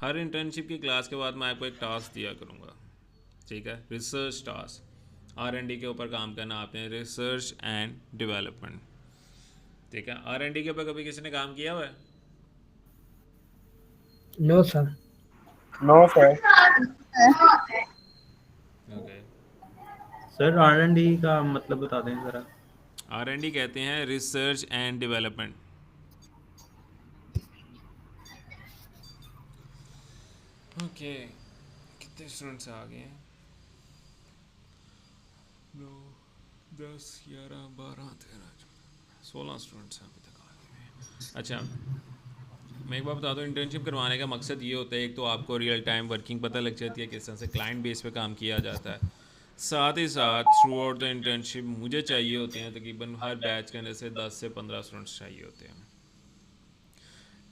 हर internship की class के बाद मैं आपको एक टास्क दिया करूँगा, ठीक है? रिसर्च टास्क, R&D के ऊपर काम करना आपने, रिसर्च एंड डेवलपमेंट, ठीक है? R&D के ऊपर कभी किसी ने काम किया हुआ है? No sir. No sir. Okay. Sir R&D का मतलब बता दें ज़रा। R&D कहते हैं रिसर्च एंड डेवलपमेंट। ओके, कितने स्टूडेंट्स आ गए हैं? 9, 10, 11, 12, 13, 16 स्टूडेंट्स हैं अभी तक आ गए। अच्छा, मैं एक बार बता दूँ, इंटर्नशिप करवाने का मकसद ये होता है, एक तो आपको रियल टाइम वर्किंग पता लग जाती है, किस तरह से क्लाइंट बेस पे काम किया जाता है। साथ ही साथ थ्रू आउट द इंटर्नशिप मुझे चाहिए होते हैं तकरीबन हर बैच के अंदर से 10 से 15 स्टूडेंट्स चाहिए होते हैं,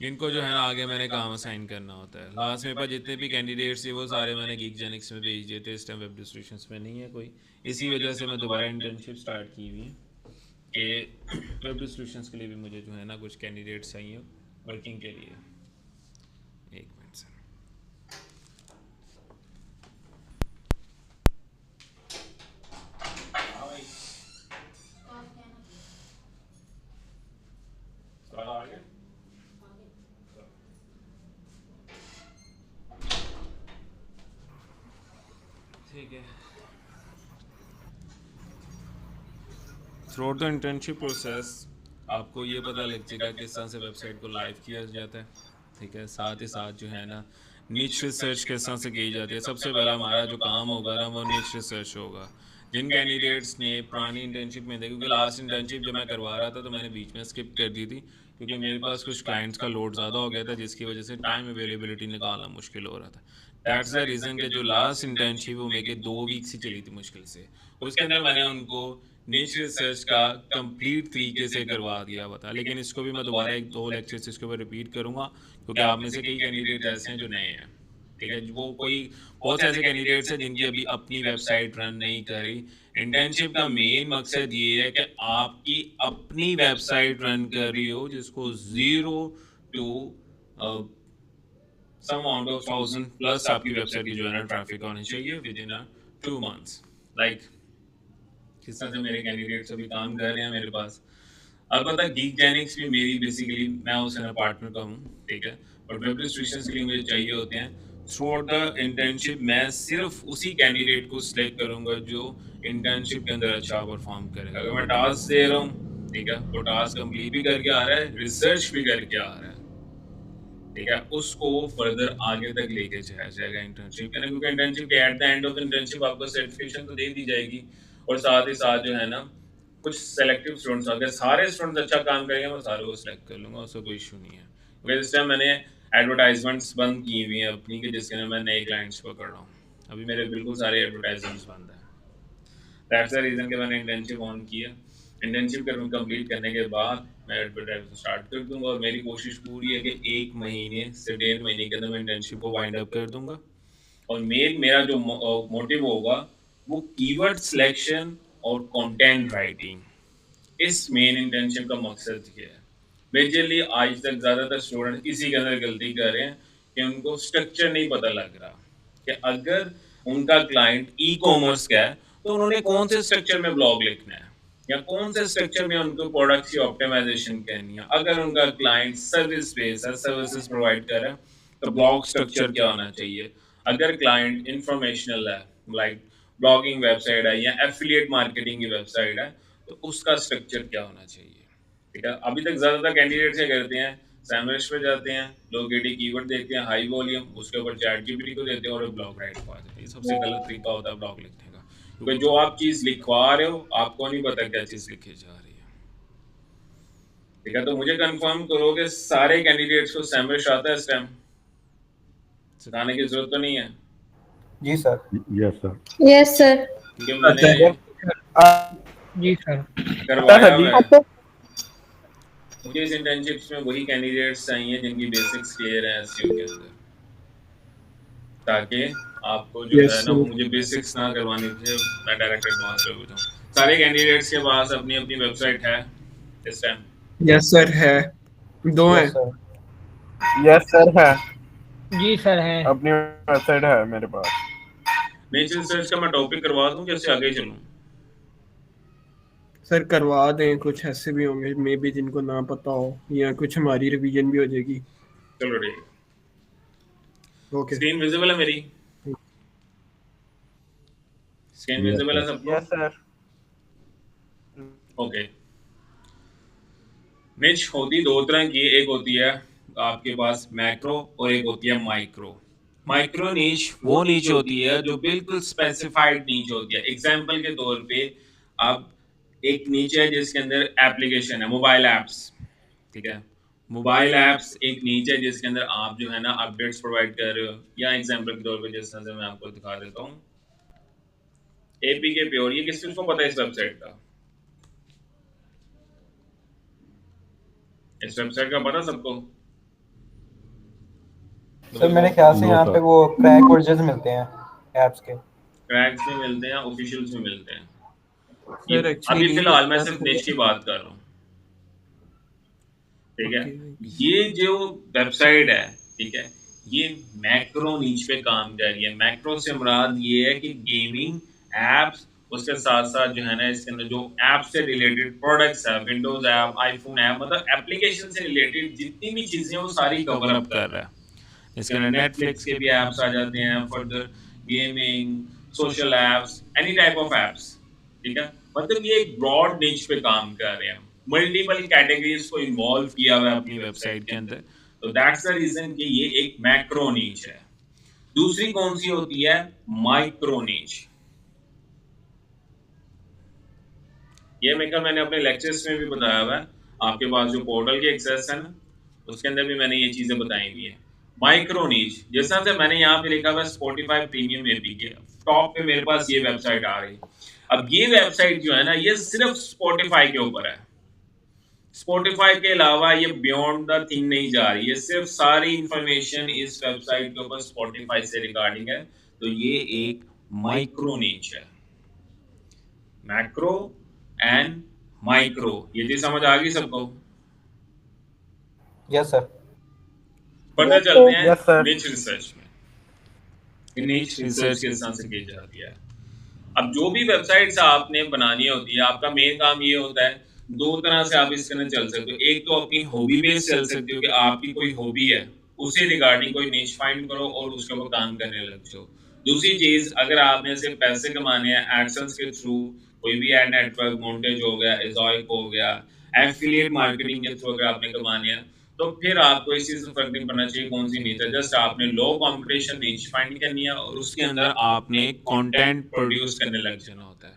इनको जो है ना आगे मैंने काम असाइन करना होता है। लास्ट मेरे पास जितने भी कैंडिडेट्स थे वो सारे मैंने गीकजेनिक्स में भेज दिए थे, इस टाइम वेब डिस्ट्रीब्यूशंस में नहीं है कोई। इसी वजह से मैं दोबारा इंटर्नशिप स्टार्ट की हुई है कि वेब डिस्ट्रीब्यूशंस के लिए भी मुझे जो है ना कुछ कैंडिडेट्स चाहिए वर्किंग के लिए। एक मिनट सर। ठीक है। Through out the internship process आपको ये पता लग जाएगा किस तरह से वेबसाइट को लाइव किया जाता है, ठीक है? साथ ही साथ जो है ना निच रिसर्च किस तरह से की जाती है। सबसे पहला हमारा जो काम होगा ना वो निच रिसर्च होगा। जिन कैंडिडेट्स ने पुरानी इंटर्नशिप में थे, क्योंकि लास्ट इंटर्नशिप जब मैं करवा रहा था तो मैंने बीच में स्किप कर दी थी, क्योंकि मेरे पास कुछ क्लाइंट्स का लोड ज़्यादा हो गया था, जिसकी वजह से टाइम अवेलेबिलिटी निकालना मुश्किल हो रहा था। दैट्स द रीज़न कि जो लास्ट इंटर्नशिप वो मेरे 2 वीक्स ही चली थी मुश्किल से। उसके अंदर मैंने उनको निच रिसर्च का कंप्लीट तरीके से करवा दिया हुआ था। लेकिन इसको भी मैं दोबारा 1-2 लेक्चर्स इसके ऊपर रिपीट करूँगा, क्योंकि आप में से कई कैंडिडेट ऐसे हैं जो नए हैं, ठीक है? वो कोई बहुत से ऐसे कैंडिडेट्स हैं जिनकी अभी अपनी वेबसाइट रन नहीं करी। इंटर्नशिप का मेन मकसद ये है कि आपकी अपनी वेबसाइट रन कर रही हो, जिसको zero to some amount of 1000+ आपकी वेबसाइट की जो है ना ट्रैफिक होनी चाहिए विद इन 2 मंथ्स। लाइक किस तरह से मेरे कैंडिडेट्स अभी काम कर रहे हैं मेरे पास। अलबत्ता गीक जेनिक्स भी मेरी बेसिकली मैं उसका पार्टनर का हूँ, ठीक है? बट वेब डिस्ट्रीब्यूशंस के लिए मुझे चाहिए होते हैं। थ्रू आउट द इंटर्नशिप मैं सिर्फ उसी कैंडिडेट को सिलेक्ट करूँगा जो इंटर्नशिप के अंदर अच्छा परफॉर्म करेगा। अगर मैं टास्क दे रहा हूँ, ठीक है, वो टास्क कंप्लीट भी करके आ रहा है, रिसर्च भी करके आ रहा है, ठीक है, उसको फर्दर आगे तक लेके जाया जाएगा इंटर्नशिप के, क्योंकि इंटर्नशिप के eight the end of internship आपको सर्टिफिकेशन तो दे दी जाएगी। और साथ ही साथ जो है ना कुछ सेलेक्टिव स्टूडेंट्स, अगर सारे स्टूडेंट्स अच्छा काम करेंगे मैं सारे को सिलेक्ट कर लूँगा, उसका कोई इशू नहीं है। क्योंकि इस टाइम मैंने एडवर्टाइजमेंट्स बंद की हुई हैं अपनी, कि जिसके अंदर मैं नए क्लाइंट्स पकड़ रहा हूँ। अभी मेरे बिल्कुल सारे एडवर्टाइजमेंट्स बंद हैं। दैट्स द रीज़न कि मैंने इंटर्नशिप ऑन किया। इंटर्नशिप कंप्लीट करने के बाद मैं एडवर्टाइजमेंट स्टार्ट कर दूंगा, और मेरी कोशिश पूरी है कि 1 महीने से 1.5 महीने के अंदर मैं इंटर्नशिप को वाइंड अप कर दूंगा। और मेरा जो मोटिव होगा वो कीवर्ड सिलेक्शन और कंटेंट राइटिंग, इस मेन इंटर्नशिप का मकसद ये है। मेजरली आज तक ज़्यादातर स्टूडेंट इसी के अंदर गलती कर रहे हैं कि उनको स्ट्रक्चर नहीं पता लग रहा कि अगर उनका क्लाइंट ई कॉमर्स का है तो उन्होंने कौन से स्ट्रक्चर में ब्लॉग लिखना है, या कौन से स्ट्रक्चर में उनको प्रोडक्ट्स की ऑप्टिमाइजेशन करनी है। अगर उनका क्लाइंट सर्विस बेस्ड है, सर्विसेज प्रोवाइड कर रहा है, तो ब्लॉग स्ट्रक्चर क्या होना चाहिए। अगर क्लाइंट इंफॉर्मेशनल है, लाइक ब्लॉगिंग वेबसाइट है या एफिलिएट मार्केटिंग की वेबसाइट है, तो उसका स्ट्रक्चर क्या होना चाहिए, ठीक है? अभी तक ज्यादातर कैंडिडेट क्या करते हैं, सैमरश पे जाते हैं, लोग एडी कीवर्ड देखते हैं हाई वॉल्यूम, उसके ऊपर चैट जीपीटी को देते हैं और ब्लॉग राइट को आ जाते हैं। ये सबसे गलत तरीका होता है ब्लॉग लिखने का, क्योंकि जो आप चीज लिखवा रहे हो आपको नहीं पता क्या चीज लिखी जा रही है, ठीक है? तो मुझे कंफर्म करो कि सारे कैंडिडेट्स को सैमरश आता है इस टाइम, सिखाने की जरूरत तो नहीं है। जी sir. Yes sir. Yes sir. क्योंकि मैंने जी सर। करवाया हुआ है। मुझे इस इंटर्नशिप्स में वही कैंडिडेट्स चाहिए जिनकी बेसिक्स क्लियर है एसईओ के अंदर, ताकि आपको जो है ना वो मुझे बेसिक्स ना करवानी थे, मैं डायरेक्ट एडवांस पे जाऊँ। सारे कैंडिडेट्स के पास अपनी अपनी वेबसाइट है इस टाइम? यस सर है, 2 यस हैं। सर। यस सर है। जी सर है। अपनी वेबसाइट है मेरे पास। नेचर रिसर्च का मैं टॉपिक करवा दूं, कैसे आगे चलूं? सर करवा दें, कुछ ऐसे भी होंगे मे बी जिनको ना पता हो, या कुछ हमारी रिवीजन भी हो जाएगी। चलो ठीक है। ओके। स्क्रीन विजिबल है मेरी? Screen Yes, visible sir. है सबको? Yes sir. ओके। निच होती दो तरह की, एक होती है आपके पास मैक्रो और एक होती है माइक्रो। माइक्रो नीच वो नीच होती है जो बिल्कुल स्पेसिफाइड नीच होती है। एग्जांपल के तौर पे अब एक नीच है जिसके अंदर एप्लीकेशन है, मोबाइल ऐप्स, ठीक है। मोबाइल ऐप्स एक नीच है जिसके अंदर आप जो है ना अपडेट्स प्रोवाइड कर रहे हो। या एग्जांपल के तौर पे जिस तरह से मैं आपको दिखा देता हूँ, एपीके प्योर, ये किसको पता है इस वेबसाइट का? इस वेबसाइट का पता सबको? सर मेरे ख्याल से No, यहाँ sir. पे वो क्रैक वर्जन मिलते हैं ऐप्स के। क्रैक्स में मिलते हैं, ऑफिशियल्स में मिलते हैं। ये सर अभी एक्चुअली फिलहाल मैं सिर्फ निश की बात कर रहा हूँ, ठीक है। ये जो वेबसाइट है, ठीक है, ये मैक्रो नीच पे काम कर रही है। मैक्रो से मुराद ये है कि गेमिंग एप्स, उसके साथ साथ जो है ना इसके अंदर जो ऐप से रिलेटेड प्रोडक्ट्स है, विंडोज ऐप, आईफोन ऐप, मतलब एप्लीकेशन से रिलेटेड जितनी भी चीजें वो सारी कवर अप कर रहा है। इसके अंदर नेटफ्लिक्स के भी ऐप्स आ जाते हैं, further gaming, social apps, any type of apps, ठीक है। मतलब ये एक ब्रॉड निच पे काम कर रहे हैं, मल्टीपल कैटेगरीज को इन्वॉल्व किया हुआ है अपनी वेबसाइट के अंदर। तो दैट्स द रीजन कि ये एक मैक्रो नीच है। दूसरी कौन सी होती है? माइक्रो नीच। ये मैंने अपने लेक्चर्स में भी बताया हुआ है। आपके पास जो पोर्टल की एक्सेस है ना, उसके अंदर भी मैंने ये चीजें बताई हुई है। माइक्रो नीच, जिस तरह से मैंने यहाँ पे लिखा हुआ है स्पॉटिफाई प्रीमियम एपीके, टॉप पे मेरे पास ये वेबसाइट आ रही। अब ये वेबसाइट जो है ना, ये सिर्फ स्पॉटिफाई के ऊपर है। स्पॉटिफाई के अलावा ये बियॉन्ड द थिंग नहीं जा रही, ये सिर्फ सारी इंफॉर्मेशन इस वेबसाइट के ऊपर स्पॉटिफाई से रिगार्डिंग है। तो ये एक माइक्रो नीच है। मैक्रो एंड माइक्रो, ये चीज समझ आ गई सबको? Yes sir. फर्दर चलते हैं यस सर। निच रिसर्च में। निच रिसर्च किस तरह से की जाती है? अब जो भी वेबसाइट्स आपने बनानी होती है, आपका मेन काम ये होता है, दो तरह से आप इसके अंदर चल सकते हो। एक तो अपनी हॉबी बेस चल सकते हो कि आपकी कोई हॉबी है, उसे रिगार्डिंग कोई निश फाइंड करो और उसके ऊपर काम करने लग जाओ। दूसरी चीज, अगर आपने सिर्फ पैसे कमाने हैं एडसेंस के थ्रू, कोई भी एड नेटवर्क, मोंटेज हो गया, एजॉइक हो गया, एफिलिएट मार्केटिंग के थ्रू अगर आपने कमाने हैं, तो फिर आपको इस चीज से फर्क नहीं पड़ना चाहिए कौन सी नीच है। जस्ट आपने लो कंपटीशन नीच फाइंड करनी है और उसके अंदर आपने कंटेंट प्रोड्यूस करने लग जाना होता है,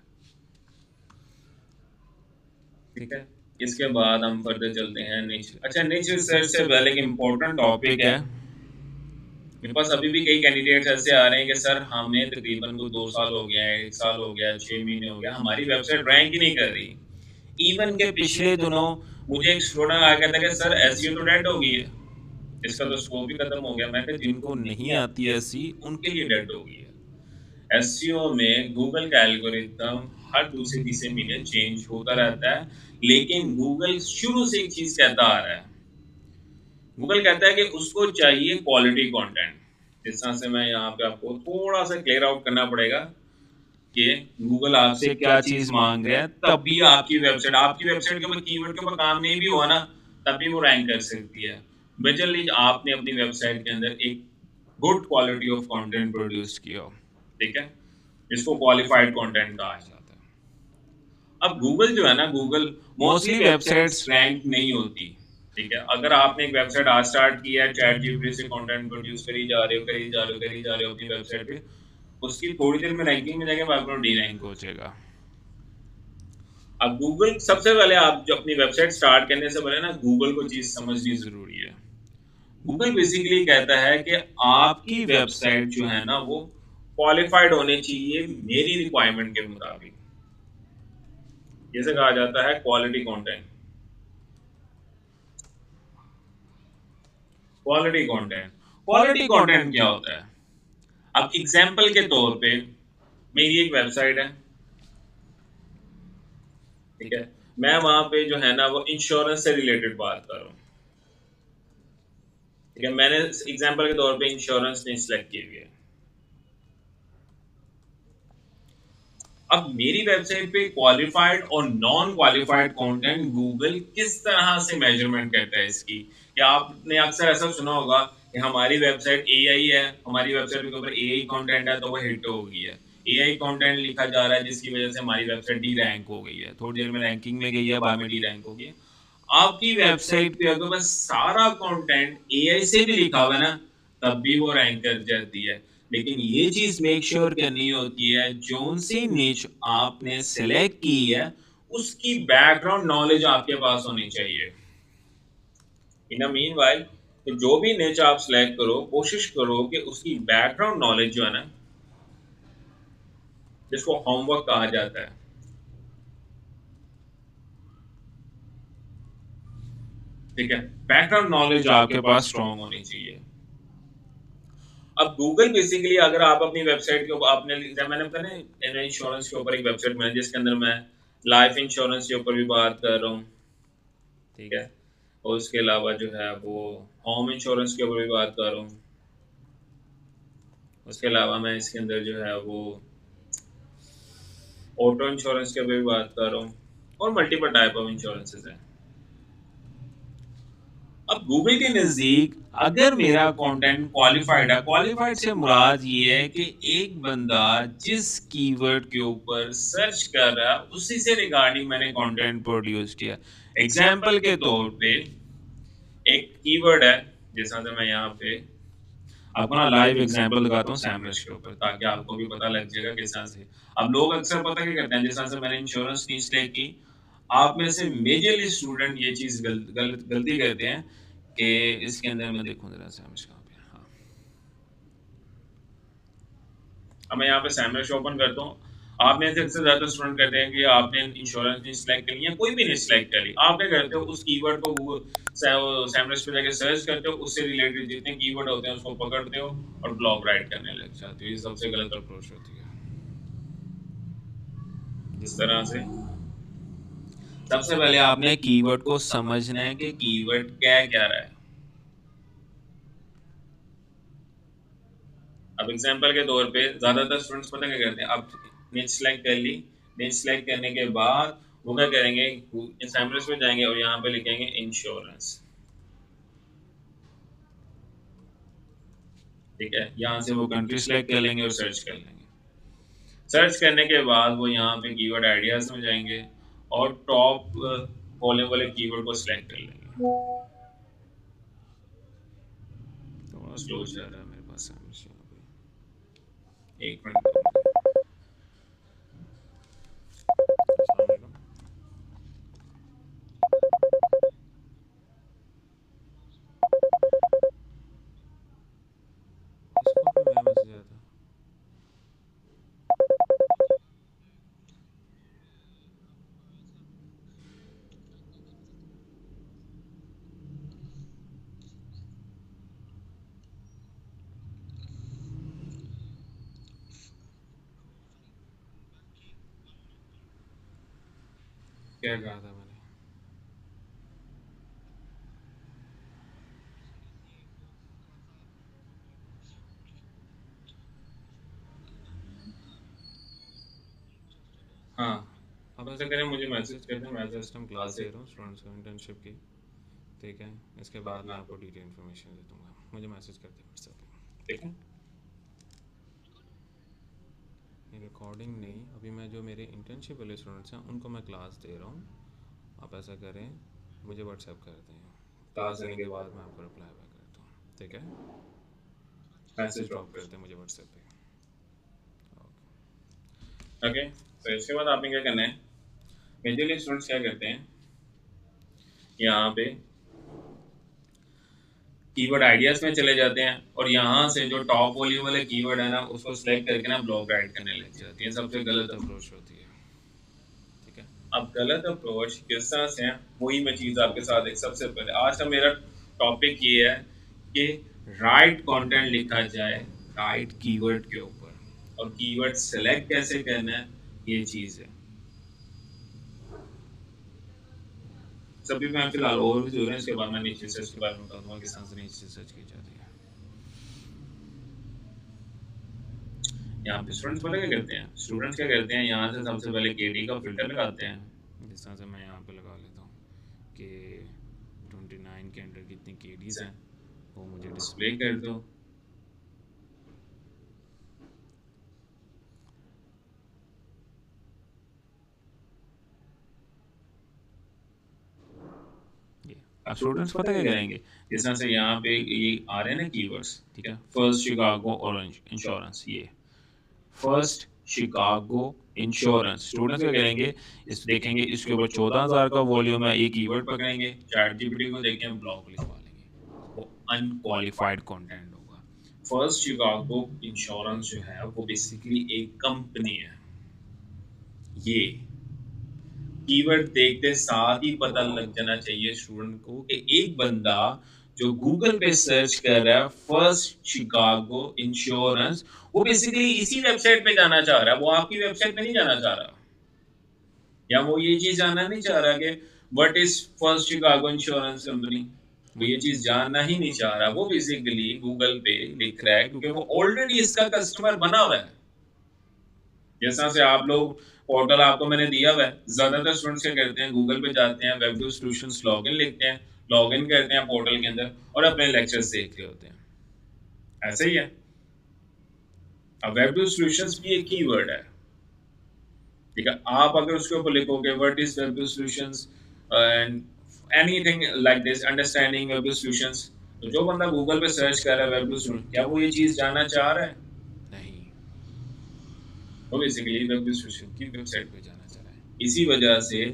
ठीक है। इसके बाद हम फर्दर चलते हैं निच। अच्छा, निच रिसर्च से पहले एक इम्पोर्टेंट टॉपिक है। मेरे पास अभी भी कई कैंडिडेट्स ऐसे आ रहे हैं कि सर हमें तकरीबन को 2 साल हो गया है, 1 साल हो गया है, 6 महीने हो गया, हमारी वेबसाइट रैंक ही नहीं कर रही। इवन के पिछले दिनों मुझे एक स्टूडेंट आ गया था कि सर एसईओ तो डेड हो गई है, इसका तो स्कोप ही खत्म हो गया। मैं कहा जिनको नहीं आती एसई उनके लिए डेड हो गई है। एसईओ में गूगल का एल्गोरिथम हर दूसरे तीसरे महीने चेंज होता रहता है, लेकिन गूगल शुरू से एक चीज कहता आ रहा है। गूगल कहता है कि उसको चाहिए क्वालिटी कंटेंट। जिस तरह से मैं यहाँ पे आपको थोड़ा सा क्लियर आउट करना पड़ेगा कि गूगल आपसे क्या चीज मांग रहा है, तब भी आपकी वेबसाइट के ऊपर कीवर्ड के ऊपर काम नहीं भी हुआ ना, तब भी वो रैंक कर सकती है। मेजरली आपने अपनी वेबसाइट के अंदर एक good quality of content produce किया हो, ठीक है, जिसको क्वालिफाइड कंटेंट कहा जाता है। अब गूगल जो है ना, गूगल मोस्टली वेबसाइट्स रैंक नहीं होती, ठीक है। अगर आपने एक वेबसाइट आज स्टार्ट किया है, चैट जीपीटी से कंटेंट प्रोड्यूस करी जा रहे हो अपनी वेबसाइट पे, उसकी थोड़ी देर में रैंकिंग में जाके आपको डी रैंक हो जाएगा। अब गूगल, सबसे पहले आप जो अपनी वेबसाइट स्टार्ट करने से पहले ना गूगल को चीज समझनी जरूरी है। गूगल बेसिकली कहता है कि आपकी वेबसाइट जो है ना वो क्वालिफाइड होनी चाहिए मेरी रिक्वायरमेंट के मुताबिक। जैसे कहा जाता है क्वालिटी कंटेंट। क्वालिटी कंटेंट क्या होता है? अब एग्जांपल के तौर पे मेरी एक वेबसाइट है, ठीक है, मैं वहां पे जो है ना वो इंश्योरेंस से रिलेटेड बात कर रहा हूँ। ठीक है, मैंने एग्जांपल के तौर पे इंश्योरेंस नहीं सिलेक्ट की हुई है। अब मेरी वेबसाइट पे क्वालिफाइड और नॉन क्वालिफाइड कंटेंट गूगल किस तरह से मेजरमेंट करता है इसकी? या आपने अक्सर ऐसा सुना होगा कि हमारी वेबसाइट एआई है, हमारी वेबसाइट के ऊपर एआई कंटेंट है तो वो हिट हो गई है। एआई कंटेंट लिखा जा रहा है जिसकी वजह से हमारी वेबसाइट डी रैंक हो गई है, थोड़ी देर में रैंकिंग में गई है, बाद में डी रैंक हो गई है। आपकी वेबसाइट पे अगर बस सारा कंटेंट एआई से भी लिखा हुआ है ना, तब भी वो रैंक कर जाती है। लेकिन ये चीज मेक श्योर करनी होती है जोन सी निच आपने सेलेक्ट की है उसकी बैकग्राउंड नॉलेज आपके पास होनी चाहिए। इन मीन वाइल तो जो भी निच आप सिलेक्ट करो, कोशिश करो कि उसकी बैकग्राउंड नॉलेज जो है ना, जिसको होमवर्क कहा जाता है, ठीक है, बैकग्राउंड नॉलेज आपके पास स्ट्रांग होनी चाहिए। अब गूगल बेसिकली अगर आप अपनी वेबसाइट के ऊपर आपने मैंने बताया ना इंश्योरेंस के ऊपर एक वेबसाइट बनाई जिसके अंदर मैं लाइफ इंश्योरेंस के ऊपर भी बात कर रहा हूँ, ठीक है, और उसके अलावा जो है वो होम इंश्योरेंस के ऊपर भी बात कर रहा हूँ। उसके अलावा मैं इसके अंदर जो है वो ऑटो इंश्योरेंस के ऊपर भी बात कर रहा हूँ और मल्टीपल टाइप ऑफ इंश्योरेंसेस हैं। अब गूगल के नजदीक अगर मेरा कंटेंट क्वालिफाइड है, क्वालिफाइड से मुराद ये है कि एक बंदा जिस कीवर्ड के ऊपर सर्च कर रहा है उसी से रिगार्डिंग मैंने कंटेंट प्रोड्यूस किया। एग्जांपल के तौर पे एक कीवर्ड है, जैसा कि मैं यहाँ पे आपको ना लाइव एग्जांपल दिखाता हूँ सैमरश के ऊपर ताकि आपको भी पता लग जाएगा किस तरह से। अब लोग अक्सर पता क्या करते हैं, जैसा से मैंने इंश्योरेंस की सिलेक्ट की, आप में से मेजरली स्टूडेंट ये चीज गलती करते हैं कि इसके अंदर मैं देखूं जरा सैमरश कहाँ पे। हाँ, अब मैं यहाँ पे सैमरश ओपन करता हूँ। आप में से अक्सर ज्यादा स्टूडेंट कहते हैं कि आपने इंश्योरेंस नहीं सिलेक्ट करी है, कोई भी नहीं सिलेक्ट करी, आप क्या करते हो उस कीवर्ड को गूगल सैमरश पे जाके सर्च करते हो, उससे रिलेटेड जितने कीवर्ड होते हैं उसको पकड़ते हो और ब्लॉग राइट करने लग जाते हो। ये सबसे गलत अप्रोच होती है। जिस तरह से सबसे पहले आपने कीवर्ड को समझना है कि कीवर्ड क्या क्या रहा है। अब एग्जांपल के तौर पे ज्यादातर स्टूडेंट्स पता क्या करते हैं, अब निच सेलेक्ट कर ली, निच सेलेक्ट करने के बाद वो क्या करेंगे, सैमरश में जाएंगे और यहाँ पे लिखेंगे इंश्योरेंस, ठीक है, यहाँ से वो कंट्री सेलेक्ट कर लेंगे और सर्च कर लेंगे। सर्च करने के बाद वो यहाँ पे कीवर्ड आइडियाज में जाएंगे और टॉप कॉलम वाले कीवर्ड को सिलेक्ट कर लेंगे। थोड़ा स्लो चल रहा है मेरे पास सैमरश यहाँ पे, एक मिनट। अस्सलाम वालेकुम। इसको भी मैं मैसेज आया था। क्या कहा था मैंने? हाँ, आप ऐसा करें मुझे मैसेज कर दें, मैं एज सिस्टम क्लास दे रहा हूँ स्टूडेंट्स को इंटर्नशिप की, ठीक है, इसके बाद मैं आपको डिटेल इन्फॉर्मेशन दे दूँगा, मुझे मैसेज कर दें व्हाट्सएप पे, ठीक है। रिकॉर्डिंग नहीं, अभी मैं जो मेरे इंटर्नशिप वाले स्टूडेंट्स हैं उनको मैं क्लास दे रहा हूँ, आप ऐसा करें मुझे व्हाट्सएप कर दें, क्लास देने के बाद मैं आपको रिप्लाई बैक करता हूँ, ठीक है, मैसेज ड्रॉप कर दें मुझे व्हाट्सएप पे। ओके, तो इसके बाद आपने क्या करना है, मेजरली स्टूडेंट्स क्या करते हैं, यहाँ पे कीवर्ड आइडियाज में चले जाते हैं और यहाँ से जो टॉप वॉल्यूम वाले कीवर्ड है ना उसको सिलेक्ट करके ना ब्लॉग राइट करने लग जाती है। सबसे गलत अप्रोच होती है, ठीक है। अब गलत अप्रोच किस तरह से है वही मैं चीज़ आपके साथ एक सबसे पहले आज का मेरा टॉपिक ये है कि राइट कंटेंट लिखा जाए राइट कीवर्ड के ऊपर, और कीवर्ड सेलेक्ट कैसे करना है ये चीज़ है। सभी मैं फिलहाल ओवरव्यू दे रहा हूं, इसके बाद मैं नीचे रिसर्च के बारे में बता दूंगा किस तरह से नीचे रिसर्च की जाती है। यहाँ पे स्टूडेंट्स पता क्या करते हैं, स्टूडेंट्स क्या करते हैं, यहाँ से सबसे पहले केडी का फिल्टर लगाते हैं। जिस तरह से मैं यहाँ पे लगा लेता हूँ कि 29 के अंडर कितनी केडीज हैं वो मुझे डिस्प्ले कर दो। अब स्टूडेंट्स पता क्या करेंगे, जिस तरह से यहाँ पे ये आ रहे हैं ना कीवर्ड्स, ठीक है, फर्स्ट शिकागो ऑरेंज इंश्योरेंस, ये फर्स्ट शिकागो इंश्योरेंस, स्टूडेंट्स क्या करेंगे, इस देखेंगे इसके ऊपर 14,000 का वॉल्यूम है, ये कीवर्ड पकड़ेंगे, चैट जीपीटी को देखें, ब्लॉग लिखवा लेंगे, वो अनक्वालिफाइड कंटेंट होगा। फर्स्ट शिकागो इंश्योरेंस जो है वो बेसिकली एक कंपनी है। ये कीवर्ड देखते साथ ही पता लग जाना चाहिए स्टूडेंट को कि एक बंदा जो गूगल पे सर्च कर रहा है फर्स्ट शिकागो इंश्योरेंस, वो बेसिकली इसी वेबसाइट पे जाना चाह रहा है, वो आपकी वेबसाइट पे नहीं जाना चाह रहा, या वो ये चीज जानना नहीं चाह रहा कि what is first Chicago insurance company, वो ये चीज जानना ही नहीं चाह रहा, वो बेसिकली गूगल पे लिख रहा है क्योंकि वो ऑलरेडी इसका कस्टमर बना हुआ है। जैसा से आप लोग पोर्टल आपको मैंने दिया हुआ है, ज्यादातर स्टूडेंट्स क्या करते हैं, गूगल पे जाते हैं, वेब सॉल्यूशंस लॉगिन लिखते हैं, लॉगिन करते हैं पोर्टल के अंदर और अपने लेक्चर्स देख रहे होते हैं, ऐसे ही है। अब वेब सॉल्यूशंस भी एक कीवर्ड है, ठीक है, आप अगर उसके ऊपर लिखोगे what is web solutions and anything like this understanding web solutions, तो जो बंदा गूगल पे सर्च कर रहा है वेब सॉल्यूशन, क्या वो ये चीज जानना चाह रहा है? नहीं, वो बेसिकली वेब सॉल्यूशन की वेबसाइट पे जाना चाह रहा है। इसी वजह से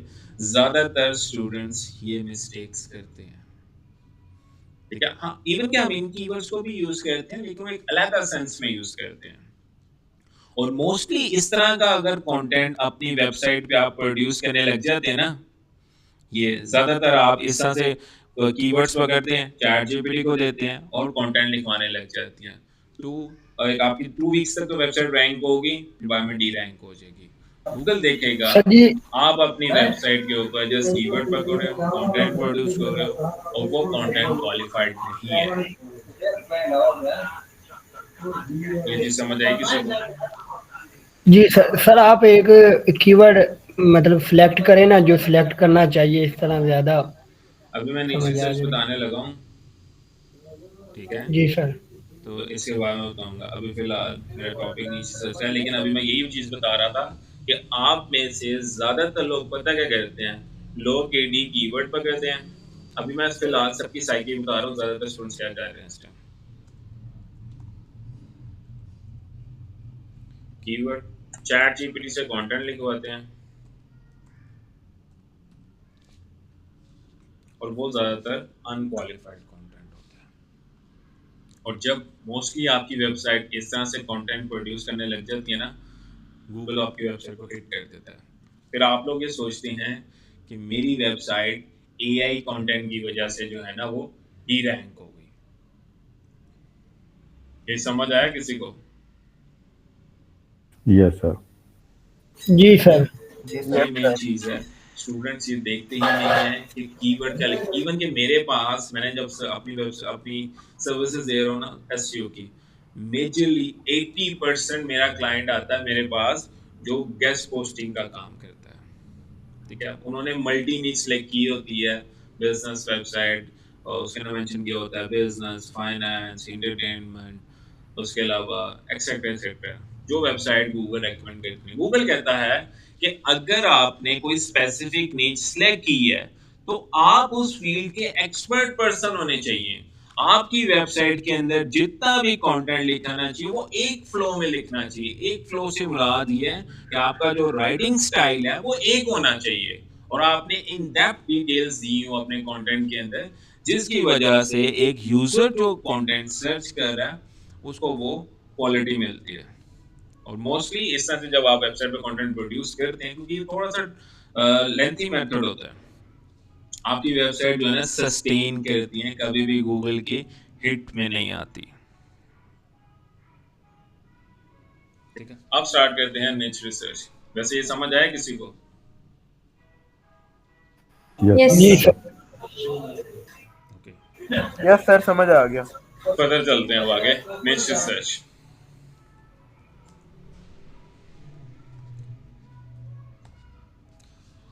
ज्यादातर स्टूडेंट्स ये मिस्टेक्स करते हैं, ठीक है। हाँ, इवन कि हम इन कीवर्ड्स को भी यूज करते हैं लेकिन एक अलग सेंस में यूज करते हैं, और मोस्टली इस तरह का अगर कंटेंट अपनी वेबसाइट पे आप प्रोड्यूस करने लग जाते हैं ना, ये ज्यादातर आप इस तरह से कीवर्ड्स पकड़ते हैं, चैट जीपीटी को देते हैं और कंटेंट लिखवाने लग जाती हैं, तो एक आपकी 2 वीक्स तक तो वेबसाइट रैंक होगी, फिर बाद में डी रैंक हो जाएगी। गूगल देखेगा सर जी आप अपनी वेबसाइट के ऊपर जस्ट कीवर्ड पकड़ रहे हो, कंटेंट प्रोड्यूस कर रहे हो और वो कंटेंट क्वालिफाइड नहीं है। ये चीज समझ आएगी सबको? जी सर आप एक कीवर्ड मतलब सिलेक्ट करें ना, जो सिलेक्ट करना चाहिए, इस तरह ज्यादा अभी मैं नीचे समझ आ सर्च जाए। बताने लगा हूँ, ठीक है, जी सर। तो इसके बारे में बताऊंगा। अभी फिलहाल मेरा टॉपिक नीचे सर्च है, लेकिन अभी मैं यही चीज बता रहा था कि आप में से ज्यादातर लोग पता क्या करते हैं, लोग केडी कीवर्ड पकड़ते हैं। अभी मैं फिलहाल सबकी साइकिल बता रहा हूँ, ज्यादातर स्टूडेंट्स क्या कर रहे हैं इस टाइम, कीवर्ड चैट जीपीटी से कंटेंट लिखवाते हैं और वो ज्यादातर अनक्वालिफाइड कंटेंट होता है। और जब मोस्टली आपकी वेबसाइट इस तरह से कंटेंट प्रोड्यूस करने लग जाती है ना, गूगल आपकी वेबसाइट को हिट कर देता है। फिर आप लोग ये सोचते हैं कि मेरी वेबसाइट एआई कंटेंट की वजह से जो है ना वो डी रैंक हो गई। ये समझ आया किसी को? Yes sir. जी सर। वही मेन चीज है, स्टूडेंट्स ये देखते ही नहीं है कि कीवर्ड क्या लिख, इवन कि मेरे पास मैंने जब से अपनी वेबसाइट अपनी सर्विसेज दे रहा हूँ ना एसईओ की, मेजरली 80% मेरा क्लाइंट आता है मेरे पास जो गेस्ट पोस्टिंग का काम करता है, ठीक है। उन्होंने मल्टी नीड सेलेक्ट की होती है, बिजनेस वेबसाइट, और उसके अंदर मेंशन किया होता है बिजनेस, फाइनेंस, एंटरटेनमेंट, उसके अलावा एक्सेट्रा एक्सेट्रा, जो वेबसाइट गूगल रेकमेंड करती है। गूगल कहता है कि अगर आपने कोई स्पेसिफिक नीच सेलेक्ट की है तो आप उस फील्ड के एक्सपर्ट पर्सन होने चाहिए। आपकी वेबसाइट के अंदर जितना भी कंटेंट लिखना चाहिए वो एक फ्लो में लिखना चाहिए। एक फ्लो से मुराद ये है कि आपका जो राइटिंग स्टाइल है वो एक होना चाहिए और आपने इन डेप्थ डिटेल्स दी हो अपने कंटेंट के अंदर, जिसकी वजह से एक यूजर जो कंटेंट सर्च कर रहा है उसको वो क्वालिटी मिलती है। और मोस्टली इस तरह से जब आप वेबसाइट पे कंटेंट प्रोड्यूस करते हैं, क्योंकि ये थोड़ा सा लेंथी मेथड होता है, आपकी वेबसाइट जो है ना सस्टेन करती है, कभी भी गूगल के हिट में नहीं आती। ठीक है, अब स्टार्ट करते हैं निच रिसर्च। वैसे ये समझ आया किसी को? जी yes sir. Okay, yes sir समझ आ गया। फर्दर चलते हैं अब आगे। निच रिसर्च।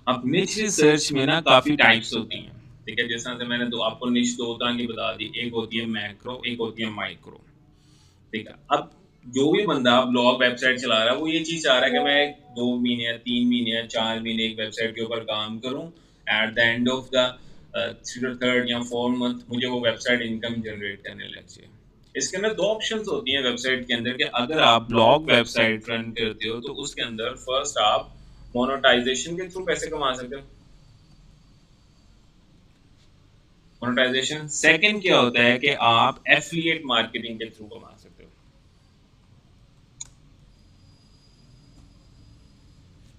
अब निच रिसर्च में ना काफी टाइप्स होती हैं, ठीक है। जैसा से मैंने आपको निच दो तरह की बता दी, एक होती है मैक्रो, एक होती है माइक्रो, ठीक है। अब जो भी बंदा ब्लॉग वेबसाइट चला रहा है वो ये चीज चाह रहा है कि मैं 2 महीने, 3 महीने, 4 महीने एक वेबसाइट के ऊपर काम करूं, eight the end of the third या 4 मंथ मुझे वो वेबसाइट इनकम जनरेट करने लग जाए। इसके अंदर दो ऑप्शंस होती हैं वेबसाइट के अंदर कि अगर आप ब्लॉग वेबसाइट रन करते हो तो उसके अंदर फर्स्ट आप मोनेटाइजेशन के थ्रू पैसे कमा सकते हो, मोनेटाइजेशन। सेकंड क्या होता है कि आप एफिलिएट मार्केटिंग के थ्रू कमा सकते हो,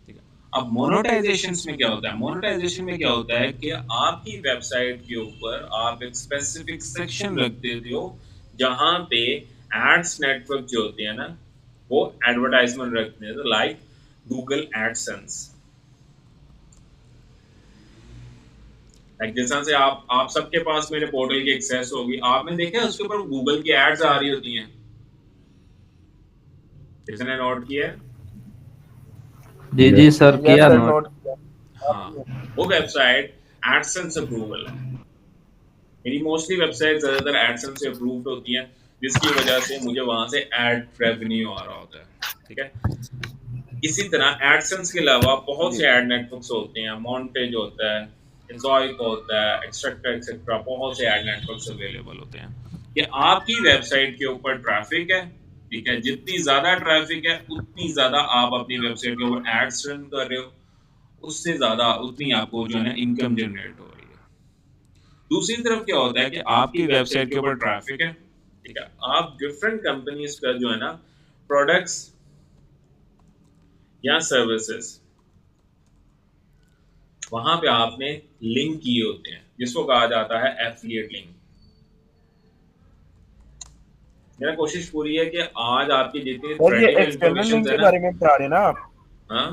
ठीक है। अब मोनेटाइजेशन में क्या होता है, मोनेटाइजेशन में क्या होता है कि आपकी वेबसाइट के ऊपर आप एक स्पेसिफिक सेक्शन रख देते हो जहां पे एड्स नेटवर्क जो होते हैं ना वो एडवर्टाइजमेंट रखते हैं, तो लाइक गूगल एडसेंस। लाइक जैसा से आप सबके पास मेरे पोर्टल की एक्सेस होगी, आपने देखा है उसके ऊपर गूगल की एड्स आ रही होती हैं, किसने नोट किया है? जी जी सर, यस किया सर नोट। नोट किया। हाँ, वो वेबसाइट एडसेंस अप्रूवल है। मेरी मोस्टली वेबसाइट ज्यादातर एडसेंस से अप्रूव्ड होती हैं, जिसकी वजह से मुझे वहां से एड रेवेन्यू आ रहा होता है, ठीक है। इसी तरह एडसेंस के अलावा बहुत से एड नेटवर्क्स होते हैं, मॉन्टेज होता है, एंजॉइक होता है, एक्सेट्रा एक्सेट्रा, बहुत से एड नेटवर्क्स अवेलेबल होते हैं। कि आपकी वेबसाइट के ऊपर ट्रैफिक है, ठीक है, जितनी ज्यादा ट्रैफिक है उतनी ज्यादा आप अपनी वेबसाइट के ऊपर एड्स रन कर रहे हो, उससे ज्यादा उतनी आपको जो है ना इनकम जनरेट हो रही है। दूसरी तरफ क्या होता है कि आपकी वेबसाइट के ऊपर ट्रैफिक है, ठीक है, आप डिफरेंट कंपनीज का जो है ना प्रोडक्ट्स या सर्विसेज वहां पे आपने लिंक किए होते हैं, जिसको कहा जाता है एफिलिएट लिंक। मेरा कोशिश पूरी है कि आज आपकी जितनी सर ये थ्योरेटिकल एक्सटर्नल इंफॉर्मेशन लिंक है के ना, बारे में बता रहे हैं ना आप? हाँ,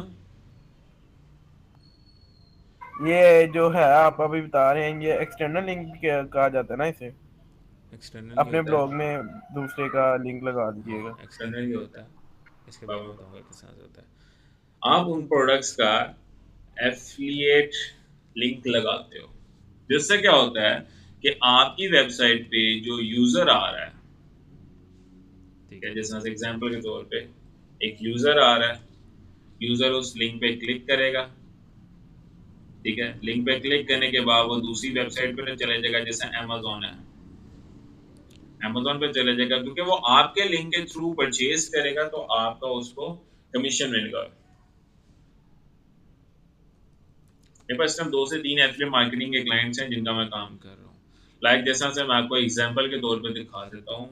ये जो है आप अभी बता रहे हैं ये एक्सटर्नल लिंक कहा जाता है ना इसे? एक्सटर्नल ही अपने होता ब्लॉग है, में दूसरे का लिंक लगा दीजिएगा। एक्सटर्नल ही होता है। इसके बारे में बताऊंगा किस तरह से होता है। आप उन प्रोडक्ट्स का एफिलिएट लिंक लगाते हो, जिससे क्या होता है कि आपकी वेबसाइट पे जो यूजर आ रहा है, ठीक है, जैसे एग्जांपल के तौर पे एक यूजर आ रहा है, यूजर उस लिंक पे क्लिक करेगा, ठीक है, लिंक पे क्लिक करने के बाद वो दूसरी वेबसाइट पे चले जाएगा, जैसे अमेज़न है, अमेज़न पे चले जाएगा, क्योंकि वो आपके लिंक के थ्रू परचेज करेगा तो आपका उसको कमीशन मिलेगा। मेरे पास टाइम 2 से 3 एफिलिएट मार्केटिंग के क्लाइंट्स हैं जिनका मैं काम कर रहा हूँ। लाइक जैसा से मैं आपको एग्जांपल के तौर पे दिखा देता हूँ।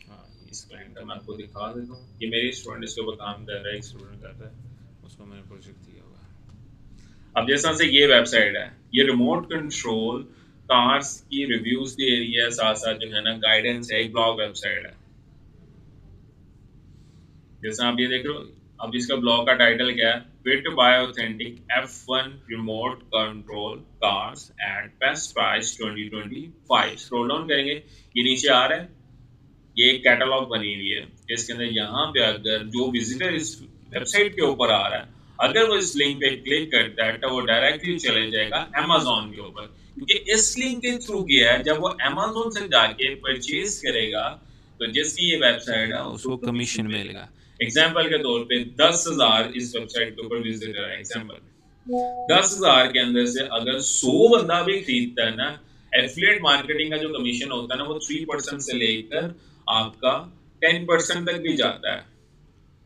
हाँ, इस क्लाइंट का मैं आपको दिखा देता हूँ। ये मेरी स्टूडेंट इसके ऊपर काम कर रहा है, एक स्टूडेंट कर रहा है, उसको मैंने प्रोजेक्ट दिया हुआ है। अब जैसा से ये वेबसाइट है, ये रिमोट कंट्रोल कार्स की रिव्यूज दे रही है, साथ साथ जो है ना गाइडेंस है, एक ब्लॉग वेबसाइट है। जैसा आप ये देख रहे हो, अब इसका ब्लॉग का टाइटल क्या है, where to buy authentic F1 remote control cars at best price 2025। Scroll down करेंगे, ये नीचे आ रहा है, ये एक कैटलॉग बनी हुई है, इसके अंदर यहाँ पे अगर जो विजिटर इस वेबसाइट के ऊपर आ रहा है, अगर वो इस लिंक पे क्लिक करता है तो वो डायरेक्टली चले जाएगा Amazon के ऊपर, क्योंकि इस लिंक के थ्रू गया है। जब वो Amazon से जाके परचेज करेगा तो जिसकी ये वेबसाइट है उसको कमीशन मिलेगा। एग्जाम्पल के तौर पे 10,000 इस वेबसाइट के ऊपर विजिटर है, एग्जाम्पल 10,000 के अंदर से अगर 100 बंदा भी खरीदता है ना, एफिलिएट मार्केटिंग का जो कमीशन होता है ना वो 3% से लेकर आपका 10% तक भी जाता है।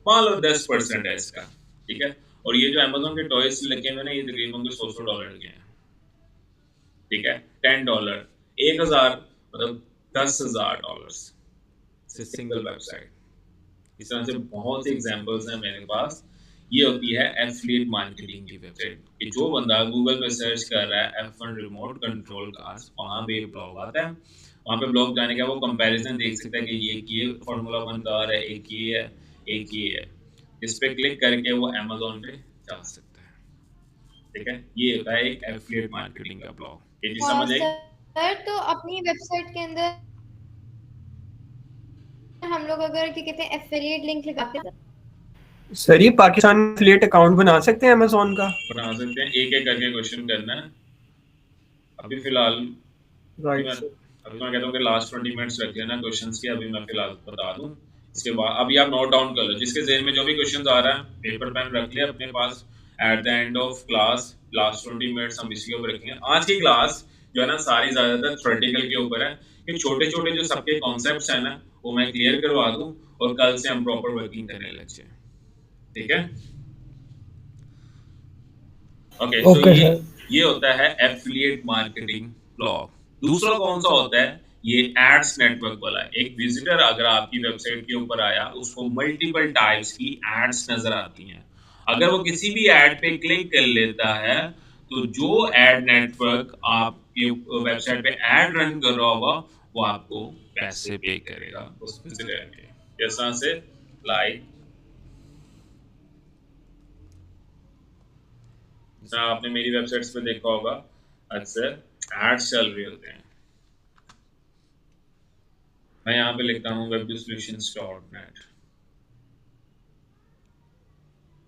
मान लो 10% है इसका, ठीक है। और ये जो Amazon के टॉयज लगे हुए ना, ये तकरीबन $100 के हैं, ठीक है। $10, 1,000 मतलब $10,000 से सिंगल वेबसाइट। इस तरह से बहुत से एग्जांपल्स हैं मेरे पास। ये होती है एफिलिएट मार्केटिंग की वेबसाइट कि जो बंदा गूगल पे सर्च कर रहा है F1 रिमोट कंट्रोल कार्स, वहां पे ब्लॉग आता है, वहां पे ब्लॉग जाने का वो कंपैरिजन देख सकता है कि ये फार्मूला 1 कार है, एक ये है, एक ये है। इस पे क्लिक करके वो Amazon पे जा सकता है। ठीक है, ये होता है एक एफिलिएट मार्केटिंग का ब्लॉग। ये चीज हाँ समझ आई? सर, तो अपनी वेबसाइट के अंदर हम लोग अगर क्या कहते हैं एफिलिएट लिंक लगाते हैं सर ये पाकिस्तान में एफिलिएट अकाउंट बना सकते हैं अमेजोन का? बना सकते हैं, एक एक करके क्वेश्चन करना है। अभी फिलहाल राइट मैं सर। अभी मैं कहता हूँ कि लास्ट 20 मिनट्स रख लेना क्वेश्चंस की, अभी मैं फिलहाल बता दूं। इसके बाद अभी आप नोट डाउन कर लो, जिसके ज़हन में जो भी क्वेश्चंस आ रहा है पेपर पेन रख लिया अपने पास। At the end of class last 20 minutes हम इसी के ऊपर रखेंगे। आज की क्लास जो है ना सारी ज़्यादातर थ्योरेटिकल के ऊपर है, कि छोटे छोटे जो सबके कॉन्सेप्ट्स हैं ना वो मैं क्लियर करवा दूं और कल से हम प्रॉपर वर्किंग करने लग जाए। ठीक है, ओके। तो ओके सर। ये होता है एफिलिएट मार्केटिंग ब्लॉग। दूसरा कौन सा होता है? ये एड्स नेटवर्क वाला। एक विजिटर अगर आपकी वेबसाइट के ऊपर आया, उसको मल्टीपल टाइप्स की एड्स नजर आती हैं। अगर वो किसी भी एड पे क्लिक कर लेता है तो जो एड नेटवर्क आपकी वेबसाइट पे एड रन कर रहा होगा वो आपको पैसे पे करेगा उस विजिटर के। जैसा से लाइक जैसा आपने मेरी वेबसाइट्स पे देखा होगा अक्सर एड्स चल रहे होते हैं। मैं यहाँ पे लिखता हूँ websolutions.net।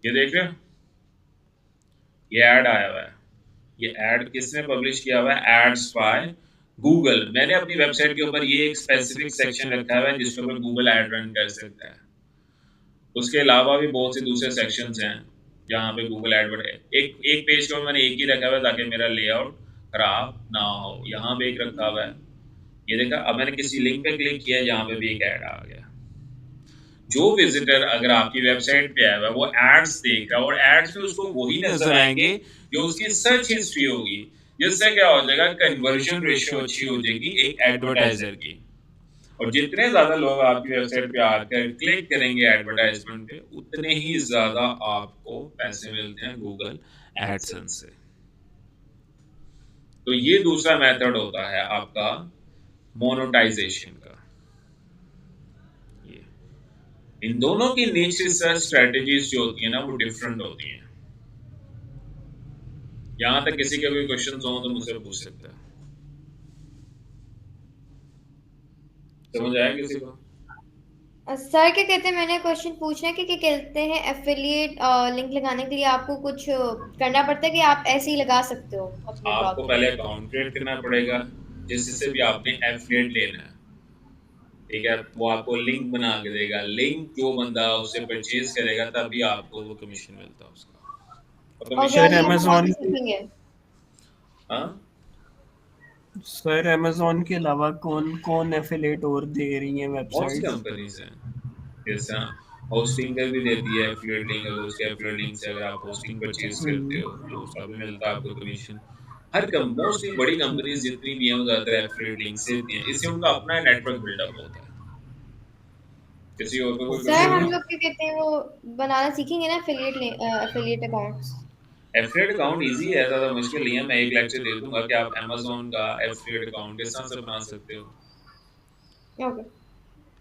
ये देख रहे हो, ये ऐड आया हुआ है। ये ऐड किसने पब्लिश किया हुआ है? Ads by Google. मैंने अपनी वेबसाइट के ऊपर ये एक स्पेसिफिक सेक्शन रखा हुआ है जिसके ऊपर गूगल ऐड रन कर सकता है। उसके अलावा भी बहुत से दूसरे सेक्शंस हैं जहाँ पे गूगल एडवर्टाइज एक पेज के ऊपर मैंने एक ही रखा हुआ है ताकि मेरा लेआउट खराब ना हो। यहाँ पे एक रखा हुआ है, ये देखा। अब मैंने किसी लिंक पे क्लिक किया, यहाँ पे भी एक ऐड आ गया। जो विजिटर अगर आपकी वेबसाइट पे आया हुआ वो एड्स देख रहा है और एड्स में उसको वही नजर आएंगे जो उसकी सर्च हिस्ट्री होगी, जिससे क्या हो जाएगा, कन्वर्जन रेशियो अच्छी हो जाएगी एक एडवर्टाइजर की। और जितने ज्यादा लोग आपकी वेबसाइट पे आकर क्लिक करेंगे एडवर्टाइजमेंट पे, उतने ही ज्यादा आपको पैसे मिलते हैं गूगल एडसेंस से। तो ये दूसरा मेथड होता है आपका मोनेटाइजेशन का। ये इन दोनों की नीच रिसर्च स्ट्रेटजीज जो होती है ना वो डिफरेंट होती हैं। यहां तक किसी के कोई क्वेश्चन हो तो मुझसे पूछ सकता है। समझ आया किसी को? सर क्या कहते हैं, मैंने क्वेश्चन पूछना है कि क्या कहते हैं एफिलिएट लिंक लगाने के लिए आपको कुछ करना पड़ता है कि आप ऐसे ही लगा सकते हो अपने आपको ब्लॉग पहले अकाउंट क्रिएट करना पड़ेगा जिससे भी आपने एफिलिएट लेना है। ठीक है, वो आपको लिंक बना के देगा। लिंक जो बंदा उसे परचेज करेगा तभी आपको वो कमीशन मिलता है उसका। और और सर कमीशन अमेजोन सीखेंगे। हाँ सर अमेजोन के अलावा कौन कौन एफिलिएट और दे रही हैं बहुत सी वेबसाइट्स? कंपनीज हैं, जैसा होस्टिंग का भी देती है एफिलिएट लिंक। अगर उसके एफिलिएट लिंक से अगर आप होस्टिंग परचेज करते हो तो उसका भी मिलता है आपको कमीशन। हर मोस्टली बड़ी कंपनीज जितनी भी हैं वो ज्यादातर एफिलिएट लिंक से देती हैं। इससे उनका अपना नेटवर्क बिल्डअप होता है। किसी और को कोई सर क्वेश्चन हम है? लोग क्या कहते हैं वो बनाना सीखेंगे ना affiliate accounts. Affiliate account easy है, ज्यादा मुश्किल नहीं है। मैं एक लेक्चर दे दूंगा कि आप Amazon का एफिलिएट अकाउंट किस तरह से बना सकते हो। ओके।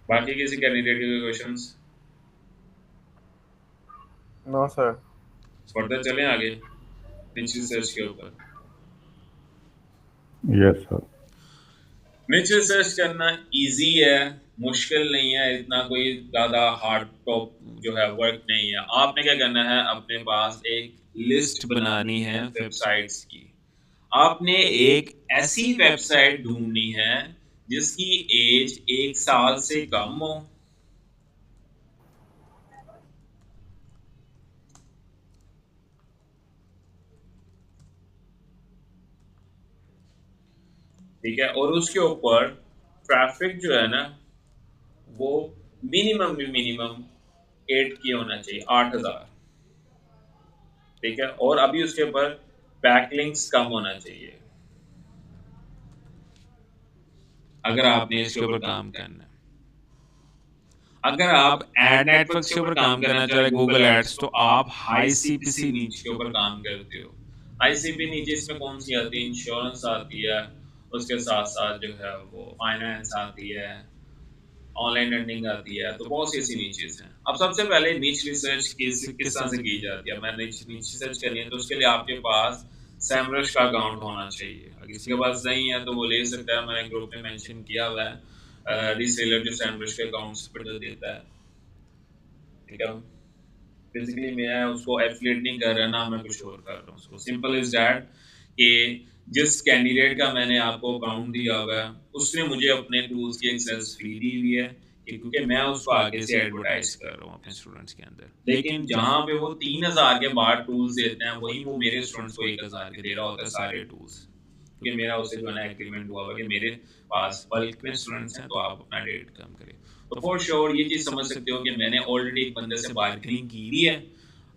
बाकी किसी कैंडिडेट के कोई क्वेश्चंस? No sir. फर्दर चलें आगे निच रिसर्च के ऊपर। Yes sir. निच रिसर्च करना इजी है, मुश्किल नहीं है इतना, कोई ज्यादा हार्ड टॉप जो है वर्क नहीं है। आपने क्या करना है, अपने पास एक लिस्ट बनानी है वेबसाइट्स की। आपने एक ऐसी वेबसाइट ढूंढनी है जिसकी एज 1 साल से कम हो। ठीक है, और उसके ऊपर ट्रैफिक जो है ना वो मिनिमम 8 की होना चाहिए, 8000। ठीक है, और अभी उसके ऊपर बैकलिंक्स कम होना चाहिए अगर आपने इसके ऊपर काम करना है। अगर आप एड नेटवर्क के ऊपर काम करना चाह रहे गूगल एड्स, तो आप हाई सीपीसी नीच के ऊपर काम करते हो। हाई सीपी नीचे इसमें कौन सी आती है? इंश्योरेंस आती है, उसके साथ साथ जो है वो फाइनेंस आती है, ऑनलाइन अर्निंग आती है, तो बहुत सी ऐसी नीचेस हैं। अब सबसे पहले नीच रिसर्च किस तरह से की जाती है। मैंने नीच रिसर्च करनी है तो उसके लिए आपके पास सैमरश का अकाउंट होना चाहिए। अगर किसी के पास नहीं है तो वो ले सकता है, मैंने ग्रुप में मेंशन किया हुआ है रीसेलर जो सैमरश के अकाउंट्स पर देता है, ठीक है। बेसिकली मैं उसको एफिलिएट नहीं कर रहा ना, मैं कुछ और कर रहा हूँ उसको। सिंपल इज दैट कि जिस कैंडिडेट का मैंने आपको अकाउंट दिया हुआ है उसने मुझे अपने टूल्स की एक्सेस फ्री दी हुई है, क्योंकि मैं उसको आगे से एडवर्टाइज कर रहा हूँ अपने स्टूडेंट्स के अंदर। लेकिन जहाँ पे वो 3000 के बाद टूल्स देते हैं, वही वो मेरे स्टूडेंट्स को 1000 के दे रहा होता है सारे टूल्स, क्योंकि मेरा उससे जो है एग्रीमेंट हुआ हुआ कि मेरे पास बल्क में स्टूडेंट्स हैं तो आप अपना रेट कम करें। तो फॉर श्योर ये चीज समझ सकते हो कि मैंने ऑलरेडी एक बंदे से बार्गेनिंग की हुई है,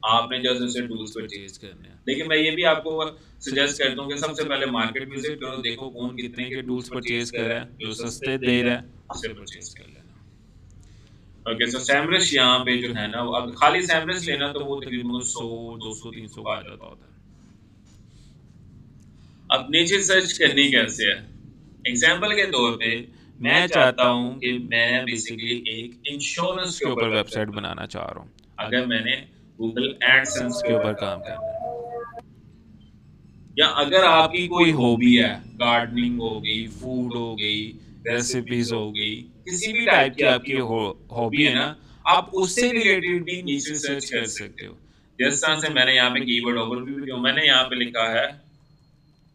आपने जस्ट उसे टूल्स परचेज करने हैं। लेकिन मैं ये भी आपको सजेस्ट करता हूँ कि सबसे पहले मार्केट विजिट करो, देखो कौन कितने के टूल्स परचेज कर रहा है, जो सस्ते दे रहा है उससे परचेज कर लेना। ओके, सो सैमरश यहाँ पे जो है ना, अब खाली सैमरश लेना तो वो तकरीबन 100, 200, 300 का आ जाता होता है। अब नीचे सर्च करनी कैसे है? एग्जाम्पल के तौर पे मैं चाहता हूँ कि मैं बेसिकली एक इंश्योरेंस के ऊपर वेबसाइट बनाना चाह रहा हूँ। अगर मैंने गूगल एडसेंस के ऊपर काम करना है, या अगर आपकी कोई हॉबी है, गार्डनिंग हो गई, फूड हो गई, रेसिपीज हो गई, किसी भी टाइप की आपकी हॉबी है ना, आप उससे रिलेटेड भी नीचे सर्च कर सकते हो। जिस तरह से मैंने यहाँ पे कीवर्ड ओवरव्यू दिया, मैंने यहाँ पे लिखा है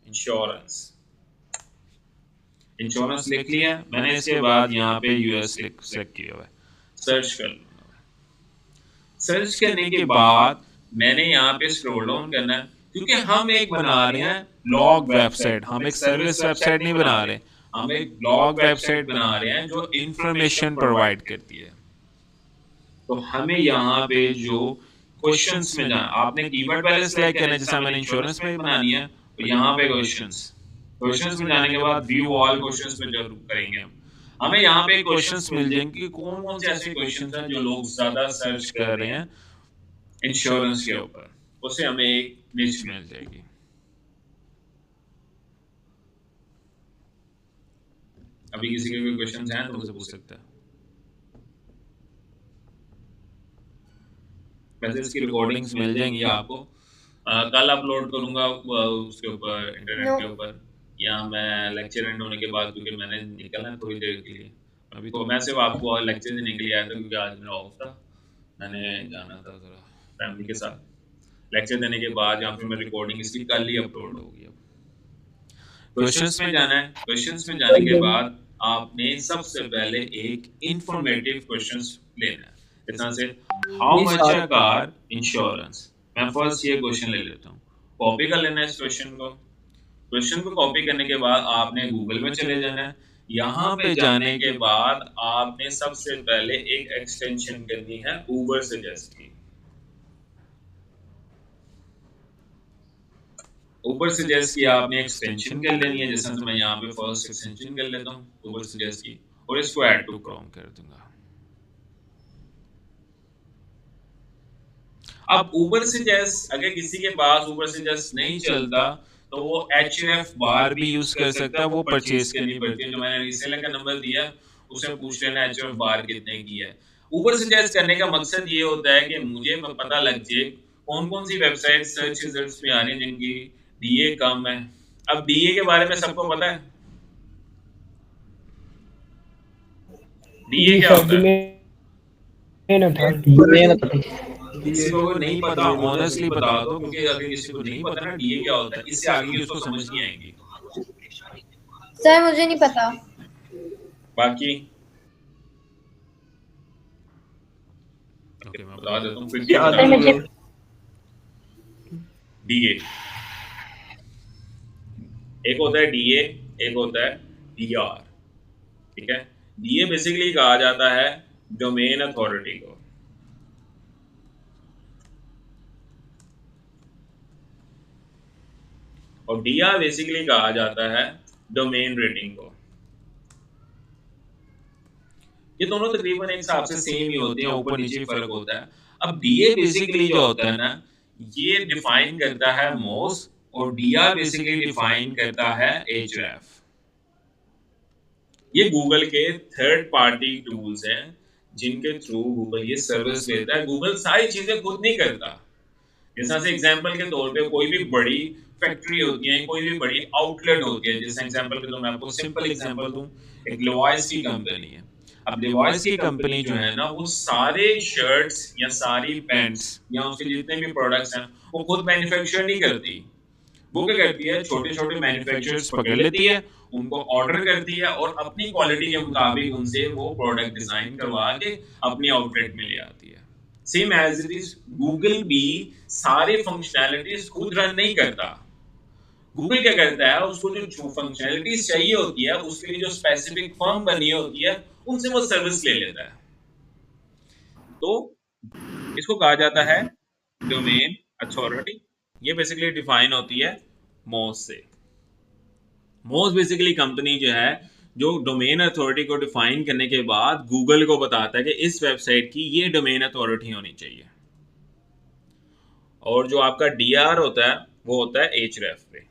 इंश्योरेंस, इंश्योरेंस लिख लिया मैंने। इसके बाद यहाँ पे यूएस सेलेक्ट किया हुआ है, सर्च कर लूंगा। सर्च करने के बाद मैंने यहाँ पे स्क्रॉल डाउन करना है, क्योंकि हम एक बना रहे हैं ब्लॉग वेबसाइट, हम एक सर्विस वेबसाइट नहीं बना रहे, हम एक ब्लॉग वेबसाइट बना रहे हैं जो इंफॉर्मेशन प्रोवाइड करती है। तो हमें यहाँ पे जो क्वेश्चंस में जाना, आपने कीवर्ड पहले सेलेक्ट करना है, जैसा मैंने इंश्योरेंस में बनानी है, तो यहाँ पे क्वेश्चंस में जाने के बाद व्यू ऑल क्वेश्चंस में जरूर करेंगे हम। हमें यहाँ पे क्वेश्चंस मिल जाएंगे कि कौन कौन से ऐसे क्वेश्चंस हैं जो लोग ज्यादा सर्च कर रहे हैं इंश्योरेंस के ऊपर, उससे हमें एक निश मिल जाएगी। अभी किसी के कोई क्वेश्चंस हैं तो मुझसे पूछ सकते हैं। वैसे इसकी रिकॉर्डिंग्स मिल जाएंगी आपको, कल अपलोड करूंगा उसके ऊपर, इंटरनेट के ऊपर, या मैं लेक्चर एंड होने के बाद, क्योंकि मैंने निकलना है थोड़ी देर के लिए। अभी तो मैं सिर्फ आपको लेक्चर देने के लिए आया था, क्योंकि आज मेरा ऑफ था, मैंने जाना था थोड़ा फैमिली के साथ। लेक्चर देने के बाद या फिर मैं रिकॉर्डिंग इसकी कल ही अपलोड होगी। अब क्वेश्चंस में जाना है। क्वेश्चंस में जाने के बाद आपने सबसे पहले एक इंफॉर्मेटिव क्वेश्चंस लेना है, जैसे से how much a car insurance. मैं फर्स्ट ये क्वेश्चन ले लेता हूँ, कॉपी कर लेना है इस क्वेश्चन को। क्वेश्चन को कॉपी करने के बाद आपने गूगल में चले जाना है। यहाँ पे जाने के बाद आपने सबसे पहले एक एक्सटेंशन करनी है उबर सजेस्ट की। उबर सजेस्ट की आपने एक्सटेंशन कर लेनी है, जैसे मैं यहाँ पे फर्स्ट एक्सटेंशन कर लेता हूँ उबर सजेस्ट की, और इसको ऐड टू क्रोम कर दूंगा। अब उबर सजेस्ट, अगर किसी के पास उबर सजेस्ट नहीं चलता तो वो HF बार भी यूज कर सकता है, वो परचेज करनी पड़ती है। जो मैंने रीसेलर का नंबर दिया उसे पूछ लेना HF बार कितने की है। उबर सजेस्ट करने का मकसद ये होता है कि मुझे पता लग जाए कौन कौन सी वेबसाइट सर्च रिजल्ट्स में आ रही है जिनकी DA कम है। अब DA के बारे में सबको पता है, DA क्या होता है? किसी को नहीं पता ऑनेस्टली बता दो, क्योंकि अगर किसी को नहीं पता ना DA क्या होता है, इससे आगे की उसको समझ नहीं आएगी। सर मुझे नहीं पता। बाकी ओके मैं बता देता हूँ फिर। DA एक होता है DA, एक होता है DR, ठीक है। DA बेसिकली कहा जाता है डोमेन अथॉरिटी को, और DR बेसिकली कहा जाता है डोमेन रेटिंग को। ये दोनों तकरीबन एक हिसाब से सेम ही होते हैं, ऊपर नीचे फर्क होता है। अब DA बेसिकली जो होता है ना, ये डिफाइन करता है MOS, और DR बेसिकली डिफाइन करता है HRF। ये गूगल के थर्ड पार्टी टूल्स हैं जिनके थ्रू गूगल ये सर्विस लेता है। गूगल सारी चीजें खुद नहीं करता। जैसा से एग्जांपल के तौर पे कोई भी बड़ी फैक्ट्री होती है, कोई भी बड़ी आउटलेट होती है, जैसे एग्जांपल के तो मैं आपको सिंपल एग्जांपल दूं, एक लिवाइस की कंपनी है। अब लिवाइस की कंपनी जो है ना, वो सारे शर्ट्स या सारी पैंट्स या उसके जितने भी प्रोडक्ट्स हैं वो खुद मैन्युफैक्चर नहीं करती। वो क्या करती है, छोटे छोटे मैन्युफैक्चरर्स पकड़ लेती है, उनको ऑर्डर करती है और अपनी क्वालिटी के मुताबिक उनसे वो प्रोडक्ट डिजाइन करवा के अपनी आउटलेट में ले आती है। Same as it is Google भी सारे फंक्शनैलिटीज खुद रन नहीं करता। गूगल क्या करता है, उसको जो फंक्शनैलिटीज चाहिए होती है उसके लिए जो स्पेसिफिक फर्म बनी होती है उनसे वो सर्विस ले लेता है। तो इसको कहा जाता है डोमेन अथॉरिटी। ये बेसिकली डिफाइन होती है मोज से। मोज बेसिकली कंपनी जो है जो डोमेन अथॉरिटी को डिफाइन करने के बाद गूगल को बताता है कि इस वेबसाइट की ये डोमेन अथॉरिटी होनी चाहिए। और जो आपका डीआर होता है वो होता है एचरेफ पे।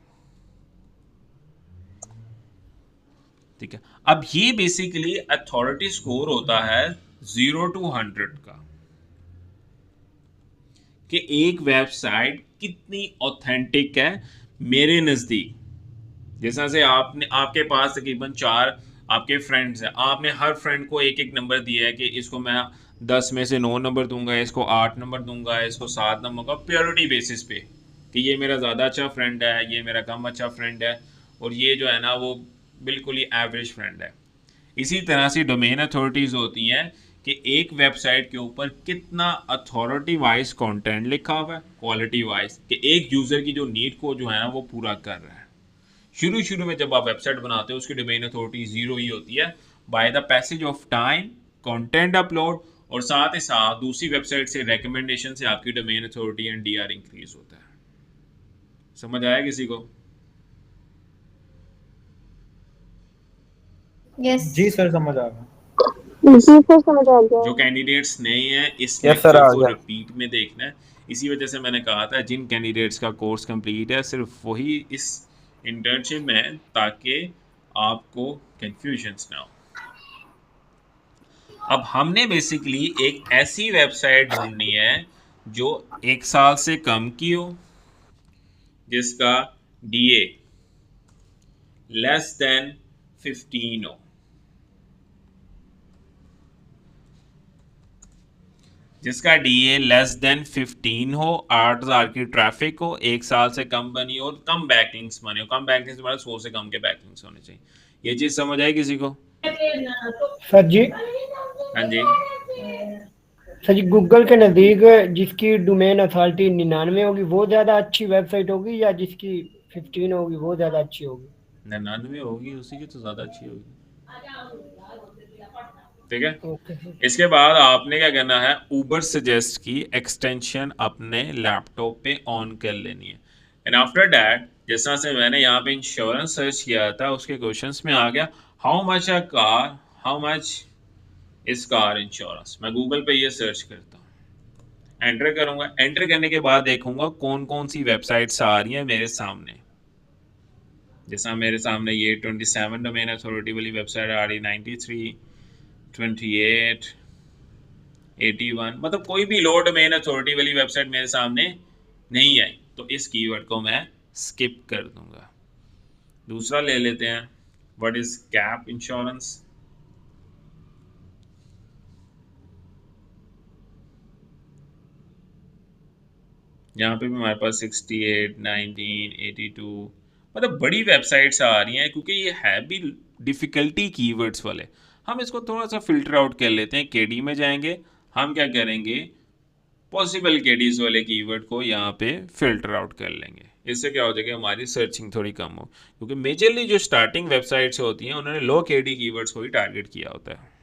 ठीक है, अब ये बेसिकली अथॉरिटी स्कोर होता है 0 to 100 का, कि एक वेबसाइट कितनी ऑथेंटिक है मेरे नजदीक। जैसा से आपने आपके पास तकरीबन 4 आपके फ्रेंड्स हैं, आपने हर फ्रेंड को एक एक नंबर दिया है कि इसको मैं 10 में से 9 नंबर दूंगा, इसको 8 नंबर दूंगा, इसको 7 नंबर का प्योरिटी बेसिस पे, कि ये मेरा ज़्यादा अच्छा फ्रेंड है, ये मेरा कम अच्छा फ्रेंड है, और ये जो है ना वो बिल्कुल ही एवरेज फ्रेंड है। इसी तरह से डोमेन अथॉरिटीज़ होती हैं कि एक वेबसाइट के ऊपर कितना अथॉरिटी वाइज कंटेंट लिखा हुआ है, क्वालिटी वाइज, कि एक यूज़र की जो नीड को जो है ना वो पूरा कर रहा है। शुरू में जब आप वेबसाइट बनाते हो उसकी डोमेन अथॉरिटी 0 ही होती है। By the passage of time content upload और साथ ही साथ दूसरी वेबसाइट से रिकमेंडेशन से आपकी domain authority and DR increase होता है। समझ आया किसी को? यस जी सर, समझ आ गया। जो कैंडिडेट्स नए हैं इस यस सर, लेक्चर आ को गया। रिपीट में देखना है। इसी वजह से मैंने कहा था जिन कैंडिडेट्स का कोर्स कंप्लीट है सिर्फ वही इस इंटर्नशिप में है, ताकि आपको कंफ्यूजन्स ना हो। अब हमने बेसिकली एक ऐसी वेबसाइट ढूंढनी है जो 1 साल से कम की हो, जिसका डीए लेस देन 15 हो, जिसका डीए लेस देन 15 हो, 8000 की ट्रैफिक हो, 1 साल से कम बनी हो, और कम बैकलिंक्स बने हो। कम बैकलिंक्स मतलब 100 से कम के बैकलिंक्स होने चाहिए। ये चीज समझ आई किसी को? सर जी, हाँ जी। सर जी, गूगल के नज़दीक जिसकी डोमेन अथॉरिटी 99 होगी वो ज़्यादा अच्छी वेबसाइट होगी, या जिसकी 15 होगी वो ज़्यादा अच्छी होगी? 99 होगी उसी की तो ज्यादा अच्छी होगी। ठीक है, ओके सर। इसके बाद आपने क्या करना है, ऊबर सजेस्ट की एक्सटेंशन अपने लैपटॉप पे ऑन कर लेनी है। एंड आफ्टर दैट जैसा से मैंने यहाँ पे इंश्योरेंस सर्च किया था उसके क्वेश्चंस में आ गया how much a car, how much is car insurance. मैं गूगल पे ये सर्च करता हूँ, एंटर करूंगा। एंटर करने के बाद देखूंगा कौन कौन सी वेबसाइट्स आ रही हैं मेरे सामने। जैसा मेरे सामने ये 27 डोमेन अथॉरिटी वाली वेबसाइट आ रही, 93, 28, 81, मतलब कोई भी लो डोमेन अथॉरिटी वाली वेबसाइट मेरे सामने नहीं आई, तो इस कीवर्ड को मैं स्किप कर दूंगा। दूसरा ले लेते हैं, व्हाट इज गैप इंश्योरेंस। यहाँ पे भी हमारे पास 68, 19, 82, मतलब बड़ी वेबसाइट्स आ रही हैं, क्योंकि ये है भी डिफ़िकल्टी कीवर्ड्स वाले। हम इसको थोड़ा सा फिल्टर आउट कर लेते हैं। केडी में जाएंगे, हम क्या करेंगे, पॉसिबल केडीज वाले कीवर्ड को यहाँ पे फिल्टर आउट कर लेंगे। इससे क्या हो जाएगा, हमारी सर्चिंग थोड़ी कम हो, क्योंकि मेजरली जो स्टार्टिंग वेबसाइट्स होती हैं उन्होंने लो केडी कीवर्ड्स को ही टारगेट किया होता है।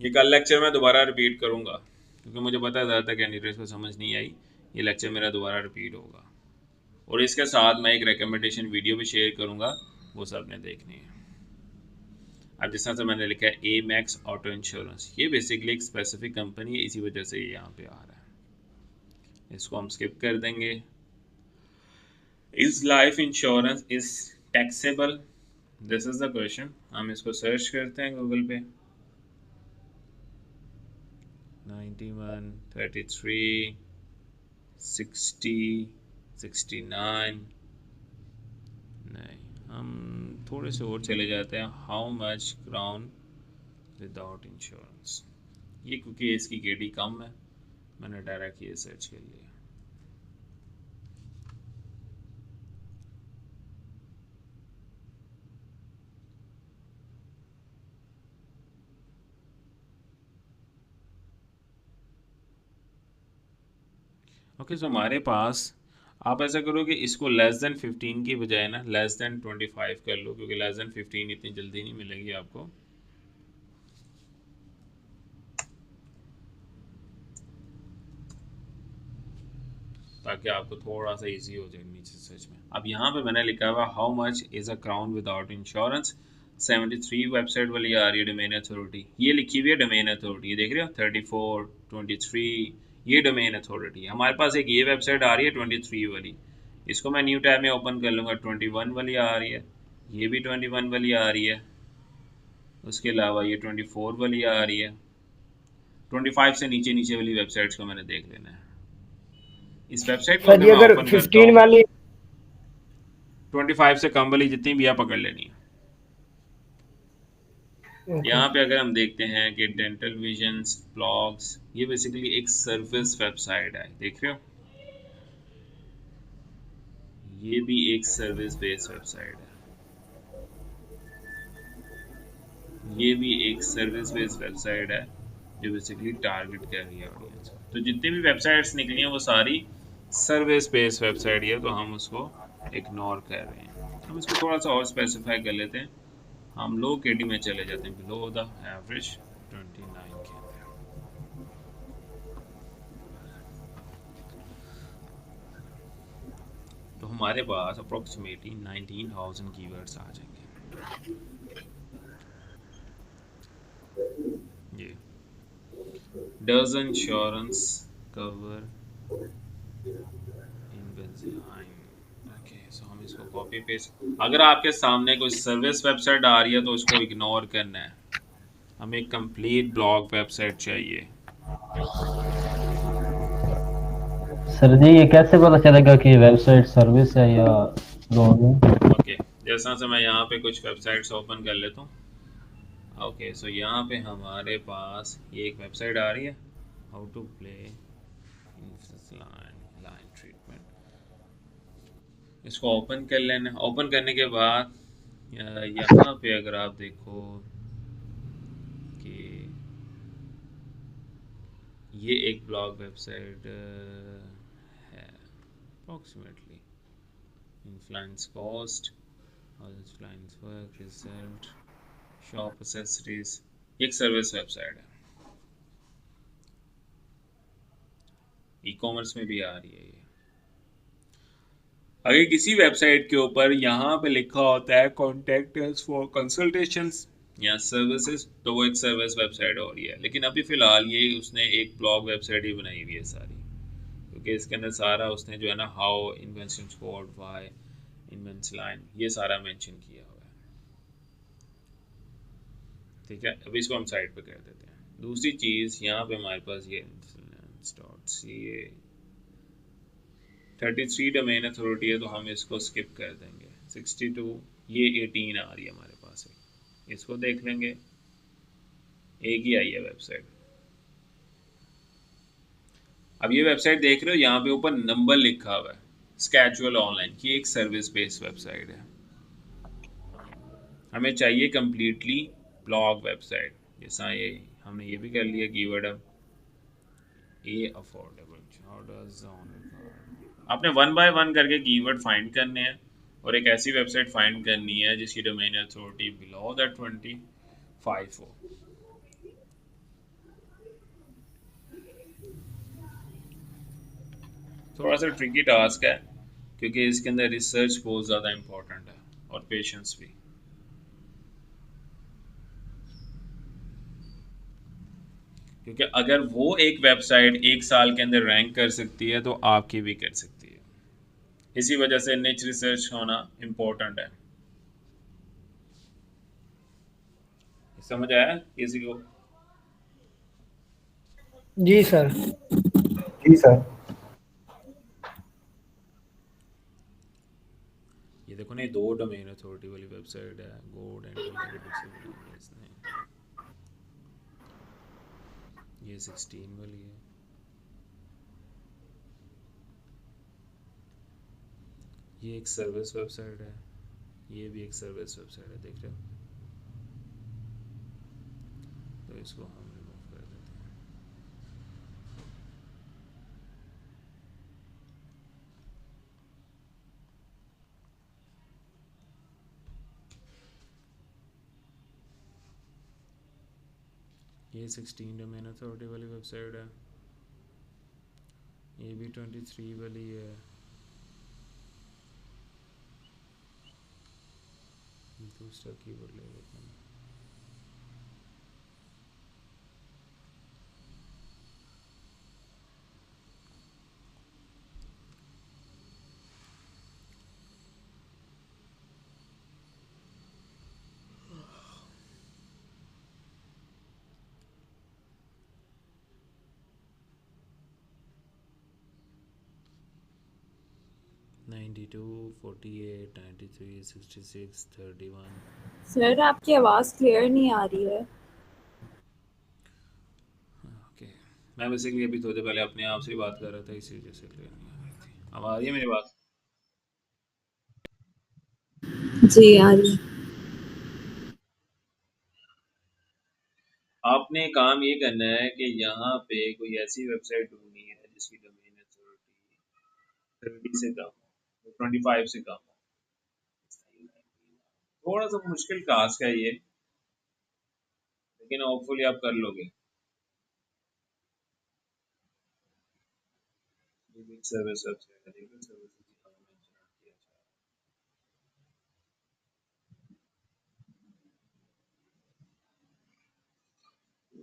ये कल लेक्चर मैं दोबारा रिपीट करूंगा, क्योंकि मुझे पता है ज़्यादातर कैंडिडेट्स को समझ नहीं आई। ये लेक्चर मेरा दोबारा रिपीट होगा, और इसके साथ मैं एक रिकमेंडेशन वीडियो भी शेयर करूंगा, वो सब ने देखनी है। अब जिस तरह से मैंने लिखा है ए मैक्स ऑटो इंश्योरेंस, ये बेसिकली एक स्पेसिफिक कंपनी है, इसी वजह से ये यहाँ पे आ रहा है। इसको हम स्किप कर देंगे। Is life insurance is taxable? This is the question. हम इसको सर्च करते हैं गूगल पे। 91, 33, 60, 69। नहीं, हम थोड़े से और चले जाते हैं। How much crown without insurance. ये क्योंकि इसकी केडी कम है, मैंने डायरेक्ट ये सर्च कर लिया। ओके, सो हमारे पास, आप ऐसा करो कि इसको लेस देन 15 की बजाय ना लेस देन 25 कर लो, क्योंकि लेस देन 15 इतनी जल्दी नहीं मिलेगी आपको। ताकि आपको थोड़ा सा इजी हो जाए नीचे सर्च में। अब यहाँ पे मैंने लिखा हुआ how much is a crown without insurance. 73 website वाली आ रही है डोमेन अथॉरिटी, ये लिखी हुई है डोमेन अथॉरिटी, ये देख रहे हो 34, 23, ये डोमेन अथॉरिटी है। हमारे पास एक ये वेबसाइट आ रही है 23 वाली, इसको मैं न्यू टैब में ओपन कर लूँगा। 21 वाली आ रही है, ये भी 21 वाली आ रही है। उसके अलावा ये 24 वाली आ रही है। 25 से नीचे नीचे वाली वेबसाइट्स को मैंने देख लेना है। इस वेबसाइट को सर जी मैं अगर ओपन करता 15 हूँ, वाली 25 से कम वाली जितनी भी आप पकड़ लेनी है। ओके यहाँ पे अगर हम देखते हैं कि डेंटल विजन्स ब्लॉग्स, ये बेसिकली एक सर्विस वेबसाइट है, देख रहे हो, ये भी एक सर्विस बेस्ड वेबसाइट है, ये भी एक सर्विस बेस्ड वेबसाइट है जो बेसिकली टारगेट कर रही है ऑडियंस को। तो जितनी भी वेबसाइट्स निकली हैं वो सारी सर्विस बेस्ड वेबसाइट है, तो हम उसको इग्नोर कर रहे हैं। हम इसको थोड़ा सा और स्पेसिफाई कर लेते हैं। हम लो केडी में चले जाते हैं, बिलो द एवरेज 29 के अंदर। तो हमारे पास अप्रोक्सीमेटली 19,000 कीवर्ड्स आ जाएंगे। ये does insurance cover Invisalign. Okay, so हम इसको कॉपी पेस्ट, अगर आपके सामने कोई सर्विस वेबसाइट आ रही है तो उसको इग्नोर करना है। हमें कंप्लीट ब्लॉग वेबसाइट चाहिए। सर जी ये कैसे पता चलेगा कि वेबसाइट सर्विस है या ब्लॉग है? ओके, जैसा से मैं यहाँ पे कुछ वेबसाइट्स ओपन कर लेता हूँ। ओके, सो यहाँ पे हमारे पास ये एक वेबसाइट आ रही है, how to play line treatment. इसको ओपन कर लेना। ओपन करने के बाद यहाँ पे अगर आप देखो कि ये एक ब्लॉग वेबसाइट है, approximately influence cost, influence work result, shop accessories, एक सर्विस वेबसाइट है, ई कॉमर्स में भी आ रही है ये। अगर किसी वेबसाइट के ऊपर यहाँ पे लिखा होता है कॉन्टैक्ट अस फॉर कंसल्टेशंस या सर्विसेज, तो वो एक सर्विस वेबसाइट हो रही है। लेकिन अभी फ़िलहाल ये उसने एक ब्लॉग वेबसाइट ही बनाई हुई है सारी, क्योंकि इसके अंदर सारा उसने जो है ना हाउ इन्वेंशन कोड, वाई इन्वेंसलाइन, ये सारा मेंशन किया हुआ है। ठीक है, अभी इसको हम साइड पे कर देते हैं। दूसरी चीज़ यहाँ पे हमारे पास ये .ca 33 डोमेन अथॉरिटी है, तो हम इसको स्किप कर देंगे। 62, ये 18 आ रही है हमारे पास, इसको देख लेंगे, एक ही आई है वेबसाइट। अब ये वेबसाइट देख रहे हो, यहाँ पे ऊपर नंबर लिखा हुआ है, स्केजुअल ऑनलाइन, ये एक सर्विस बेस्ड वेबसाइट है। हमें चाहिए कम्प्लीटली ब्लॉग वेबसाइट, जैसा ये हमने ये भी कर लिया कीवर्ड। अब ये अफोर्डेबल, आपने 1 बाय 1 करके कीवर्ड फाइंड करने हैं और एक ऐसी वेबसाइट फाइंड करनी है जिसकी डोमेन अथॉरिटी बिलो दैट 25 हो। थोड़ा सा ट्रिकी टास्क है, क्योंकि इसके अंदर रिसर्च बहुत ज़्यादा इम्पोर्टेंट है और पेशेंस भी। क्योंकि अगर वो एक वेबसाइट 1 साल के अंदर रैंक कर सकती है तो आपकी भी कर सकती है। इसी वजह से निच रिसर्च होना इम्पोर्टेंट है। समझ आया किसी को? जी सर। जी सर। ये देखो ना, ये 2 डोमेन अथॉरिटी वाली वेबसाइट है, गो डेंटल के नाम से बनाई है इसने। ये 16 वाली है। ये एक सर्विस वेबसाइट है, ये भी एक सर्विस वेबसाइट है, देख रहे हो? तो इसको हम रिमूव कर देते हैं। ये 16 डोमेन अथॉरिटी वाली वेबसाइट है, ये भी 23 वाली है। दूसरा कीवर्ड ले लेते हैं। $92, $48, $93, $66, $31। सर आपकी आवाज़ क्लियर नहीं आ रही है। ओके, मैं बेसिकली अभी थोड़ी देर पहले अपने आप से ही बात कर रहा था, इसी वजह से क्लियर नहीं आ रही थी। अब आ रही है मेरी बात? जी आ रही है। आपने काम ये करना है कि यहाँ पे कोई ऐसी वेबसाइट ढूंढनी है जिसकी डोमेन अथॉरिटी 30 से कम हो, 25 से कम हो। थोड़ा सा मुश्किल टास्क है ये, लेकिन होपफुली आप कर लोगे। सर्विस वेबसाइट है, देखो सर्विस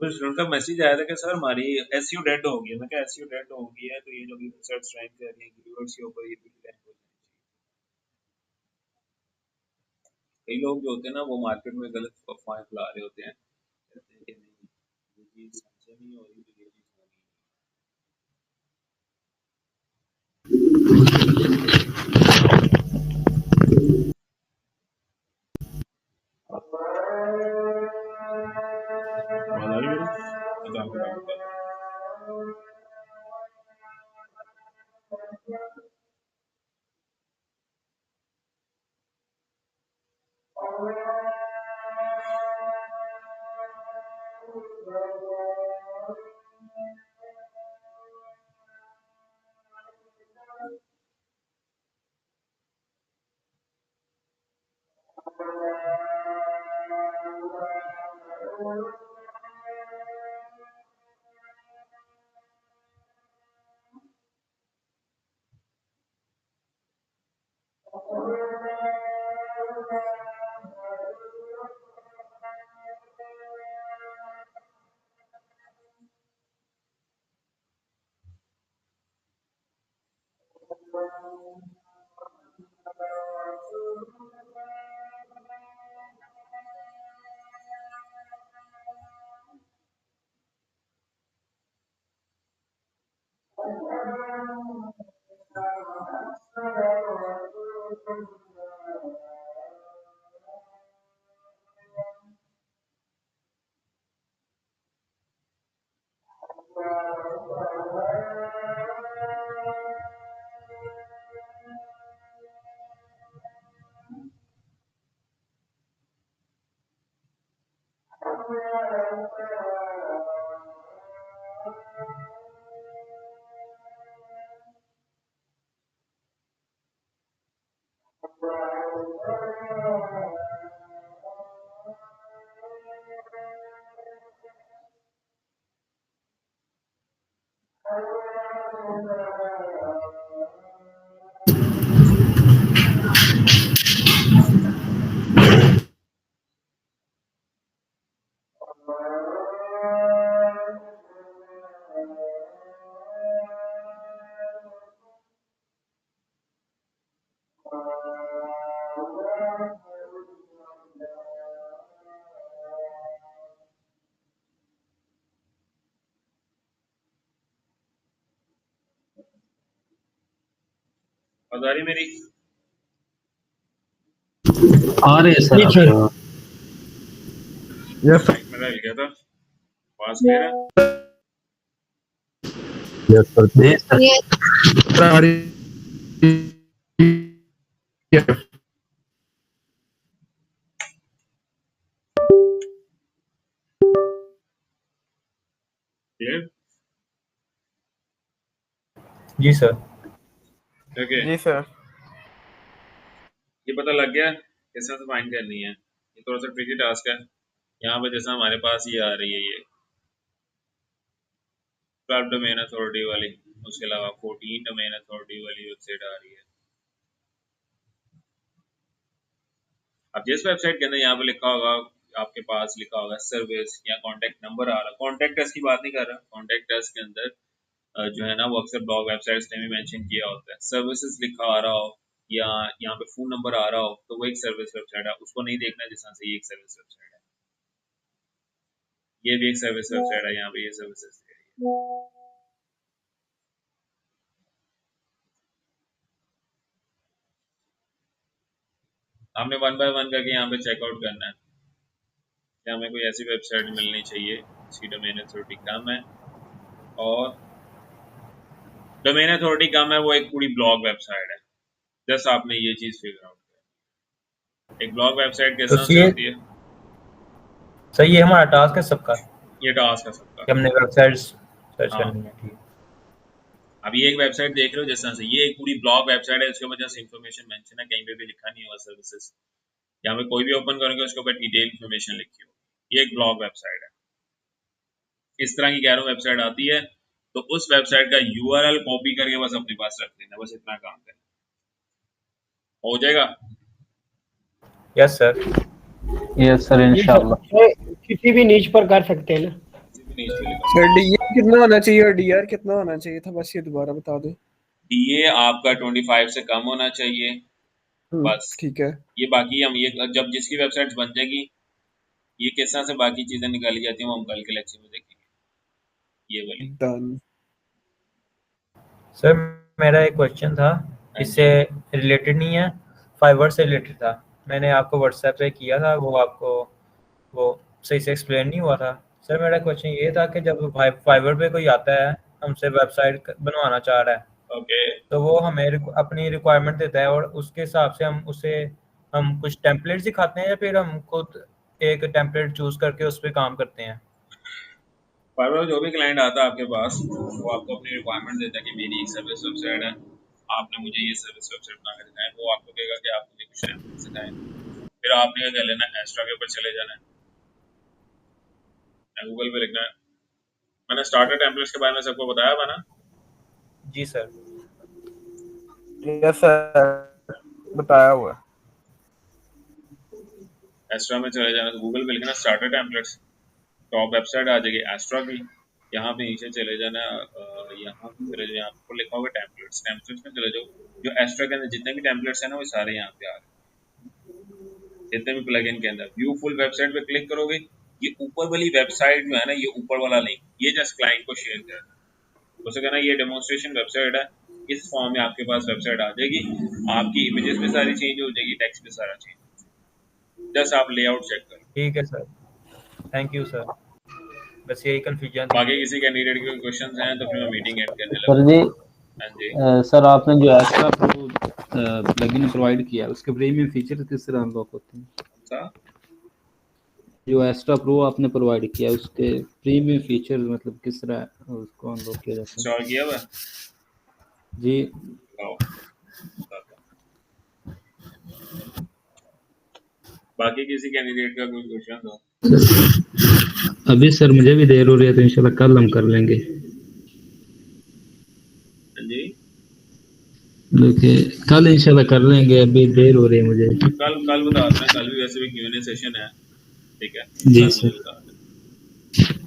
बस उनका मैसेज आया था कि सर हमारी एसईओ डेड हो गई है। मैं क्या एसईओ डेड हो गई है, तो ये जो भी सर्च रैंक कर रही है कीवर्ड्स के ऊपर, ये भी रैंक हो जानी चाहिए। कई लोग जो होते हैं ना, वो मार्केट में गलत अफवाहें फैला रहे होते हैं, कहते हैं कि नहीं ये चीज सच नहीं हो रही, तो ये चीज होनी है। आवाज आ रही है मेरी? मैं तो आपको बात बता रहा हूँ। आ रही मेरी? आ रही है सर जी आपकी सर। आवाज़। यस माइक मेरा हिल गया था। आवाज क्लियर है? Yes sir. जी सर। ये सर क्लियर? जी सर। ओके, जी सर। ये पता लग गया किस तरह से फाइंड करनी है। ये थोड़ा सा ट्रिकी टास्क है। यहाँ पे जैसा हमारे पास ये आ रही है, ये 12 डोमेन अथॉरिटी वाली, उसके अलावा 14 डोमेन अथॉरिटी वाली वेबसाइट आ रही है। अब जिस वेबसाइट के अंदर यहाँ पे लिखा होगा, आपके पास लिखा होगा सर्विस या कॉन्टेक्ट नंबर आ रहा, कॉन्टेक्ट अस की बात नहीं कर रहा, कॉन्टेक्ट अस के अंदर जो है ना वो अक्सर ब्लॉग वेबसाइट्स ने भी मेंशन किया होता है। सर्विसेज लिखा आ रहा हो या यहाँ पे फोन नंबर आ रहा हो तो वो एक सर्विस वेबसाइट है, उसको नहीं देखना जिस तरह से ये एक सर्विस वेबसाइट है। ये भी एक सर्विस वेबसाइट है, यहाँ पे ये सर्विसेज दे रही है। हमने 1 बाय 1 करके यहाँ पे चेकआउट करना है कि हमें कोई ऐसी वेबसाइट मिलनी चाहिए जिसकी डोमेन अथॉरिटी कम है और डोमेन अथॉरिटी कम है, वो एक पूरी ब्लॉग वेबसाइट है। जस्ट आपने ये चीज फिगर आउट किया। एक ब्लॉग वेबसाइट किस तो तरह से होती है? सही, ये हमारा टास्क है सबका ये टास्क है सबका। कि हमने वेबसाइट सर्च हाँ। करनी है। ठीक। अब ये एक वेबसाइट देख रहे हो जिस तरह से, ये एक पूरी ब्लॉग वेबसाइट है, इसके ऊपर जस्ट इन्फॉर्मेशन मेंशन है, कहीं पे भी लिखा नहीं हुआ सर्विसेज। यहाँ पे कोई भी ओपन करोगे उसके ऊपर डिटेल इन्फॉर्मेशन लिखी हो। ये एक ब्लॉग वेबसाइट है। इस तरह की गैरों वेबसाइट आती है तो उस वेबसाइट का यूआरएल कॉपी करके बस अपने पास रख लेना, बस इतना काम करना, हो जाएगा। Yes sir. यस सर, जी इंशाल्लाह। सर, किसी भी नीच पर कर सकते हैं ना? किसी भी नीचे लिखा सर डीआर कितना होना चाहिए और डीआर कितना होना चाहिए था, बस ये दोबारा बता दो। डीए आपका 25 से कम होना चाहिए बस। ठीक है। ये बाकी हम ये जब जिसकी वेबसाइट बन जाएगी, ये किस तरह से बाकी चीजें निकाली जाती हैं वो हम कल के लेक्चर में देखेंगे। ये वाली डन। सर मेरा एक क्वेश्चन था, इससे रिलेटेड नहीं है, फाइवर से रिलेटेड था। मैंने आपको व्हाट्सएप पे किया था, वो आपको वो सही से एक्सप्लेन नहीं हुआ था। सर मेरा क्वेश्चन ये था कि जब फाइवर पे कोई आता है हमसे वेबसाइट बनवाना चाह रहा है, ओके। तो वो हमें अपनी रिक्वायरमेंट देता है और उसके हिसाब से हम कुछ टेम्पलेट दिखाते हैं या फिर हम खुद एक टेम्पलेट चूज करके उस पर काम करते हैं? फाइवर जो भी क्लाइंट आता है आपके पास, वो आपको अपनी रिक्वायरमेंट देता है कि मेरी एक सर्विस वेबसाइट है, आपने मुझे ये सर्विस वेबसाइट बना कर दिखाएं। वो आपको कहेगा कि आप मुझे कुछ टेम्पलेट सिखाएं, फिर आपने क्या लेना है, एस्ट्रा के ऊपर चले जाना है, गूगल पे लिखना है। मैंने स्टार्टर टेम्पलेट्स के बारे में सबको बताया था ना? जी सर। यस सर, बताया हुआ। एस्ट्रा में चले जाना, गूगल पे लिखना स्टार्टर टेम्पलेट्स, टॉप वेबसाइट आ जाएगी एस्ट्रा की। यहाँ पे नीचे चले जाना, यहाँ पे चले जाओ, यहाँ पर लिखा होगा टेम्पलेट्स, टेम्पलेट्स में चले जाओ। जो एस्ट्रा के अंदर जितने भी टेम्पलेट्स हैं ना वो सारे यहाँ पे आ रहे, जितने भी प्लगइन के अंदर। व्यू फुल वेबसाइट पे क्लिक करोगे, ये ऊपर वाली वेबसाइट जो है ना, ये ऊपर वाला लिंक, ये जस्ट क्लाइंट को शेयर कर दो, उसे कहना ये डेमोन्स्ट्रेशन वेबसाइट है, इस फॉर्म में आपके पास वेबसाइट आ जाएगी, आपकी इमेजेस में सारी चेंज हो जाएगी, टेक्स्ट में सारा चेंज, जस्ट आप लेआउट चेक करो। ठीक है सर, थैंक यू सर, बस यही कंफ्यूजन थी। बाकी किसी कैंडिडेट के क्वेश्चंस हैं तो फिर मैं मीटिंग एंड करने सर लगूंगा। जी, हाँ जी। सर आपने जो एक्स्ट्रा प्रो प्लगइन प्रोवाइड किया उसके प्रीमियम फीचर किस तरह अनलॉक होते हैं? सा? जो एक्स्ट्रा प्रो आपने प्रोवाइड किया उसके प्रीमियम फीचर मतलब किस तरह उसको अनलॉक किया जाता है? इंस्टॉल किया हुआ? जी। आओ। बाकी किसी कैंडिडेट का कोई क्वेश्चन हो? अभी सर मुझे भी देर हो रही है तो इंशाल्लाह कल हम कर लेंगे। हाँ जी, देखिए कल इंशाल्लाह कर लेंगे, अभी देर हो रही है मुझे। कल बता देना, कल भी वैसे भी क्यूएनए सेशन है, ठीक है? जी सर।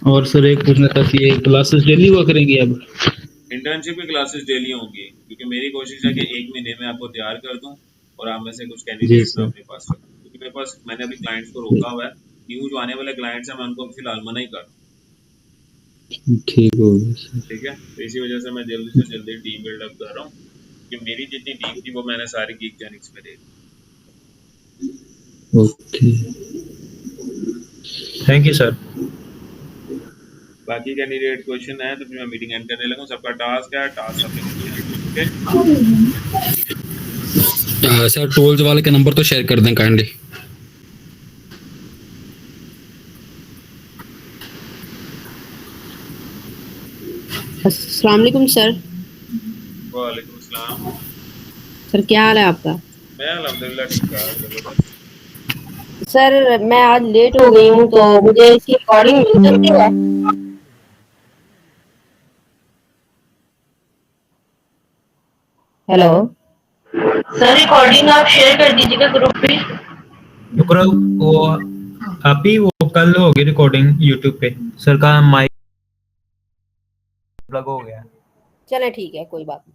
और सर एक पूछना था कि ये क्लासेस डेली हुआ करेंगी अब? इंटर्नशिप की क्लासेस डेली होंगी, क्योंकि मेरी कोशिश है कि 1 महीने में आपको तैयार कर दूं और आप में से कुछ जी कैंडिडेट्स मैं सर। अपने पास रखूँ, क्योंकि मेरे पास मैंने अभी क्लाइंट्स को रोका हुआ है, न्यू जो आने वाले क्लाइंट्स हैं मैं उनको फिलहाल मना ही कर रहा हूँ। ठीक हो गया सर। ठीक है, तो इसी वजह से मैं जल्दी से जल्दी टीम बिल्डअप कर रहा हूँ, कि मेरी जितनी टीम थी वो मैंने सारी गीक जेनिक्स में दे दी। ओके। Thank you sir. बाकी कैंडिडेट क्वेश्चन है तो फिर मैं मीटिंग एंड करने लगा। सबका टास्क है, टास्क सबने किया। ओके, सर टोल्स वाले के नंबर तो शेयर कर दें काइंडली। अस्सलाम वालेकुम सर। वालेकुम अस्सलाम। सर क्या हाल है आपका? मैं अल्हम्दुलिल्लाह ठीक ठाक, जबरदस्त। सर मैं आज लेट हो गई हूँ तो मुझे इसकी रिकॉर्डिंग मिल सकती है? हेलो सर, रिकॉर्डिंग आप शेयर कर दीजिएगा ग्रुप पे। वो अभी वो कल होगी रिकॉर्डिंग यूट्यूब पे। सर का माइक प्लग हो गया। चले ठीक है, कोई बात नहीं।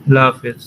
अल्लाह हाफिज।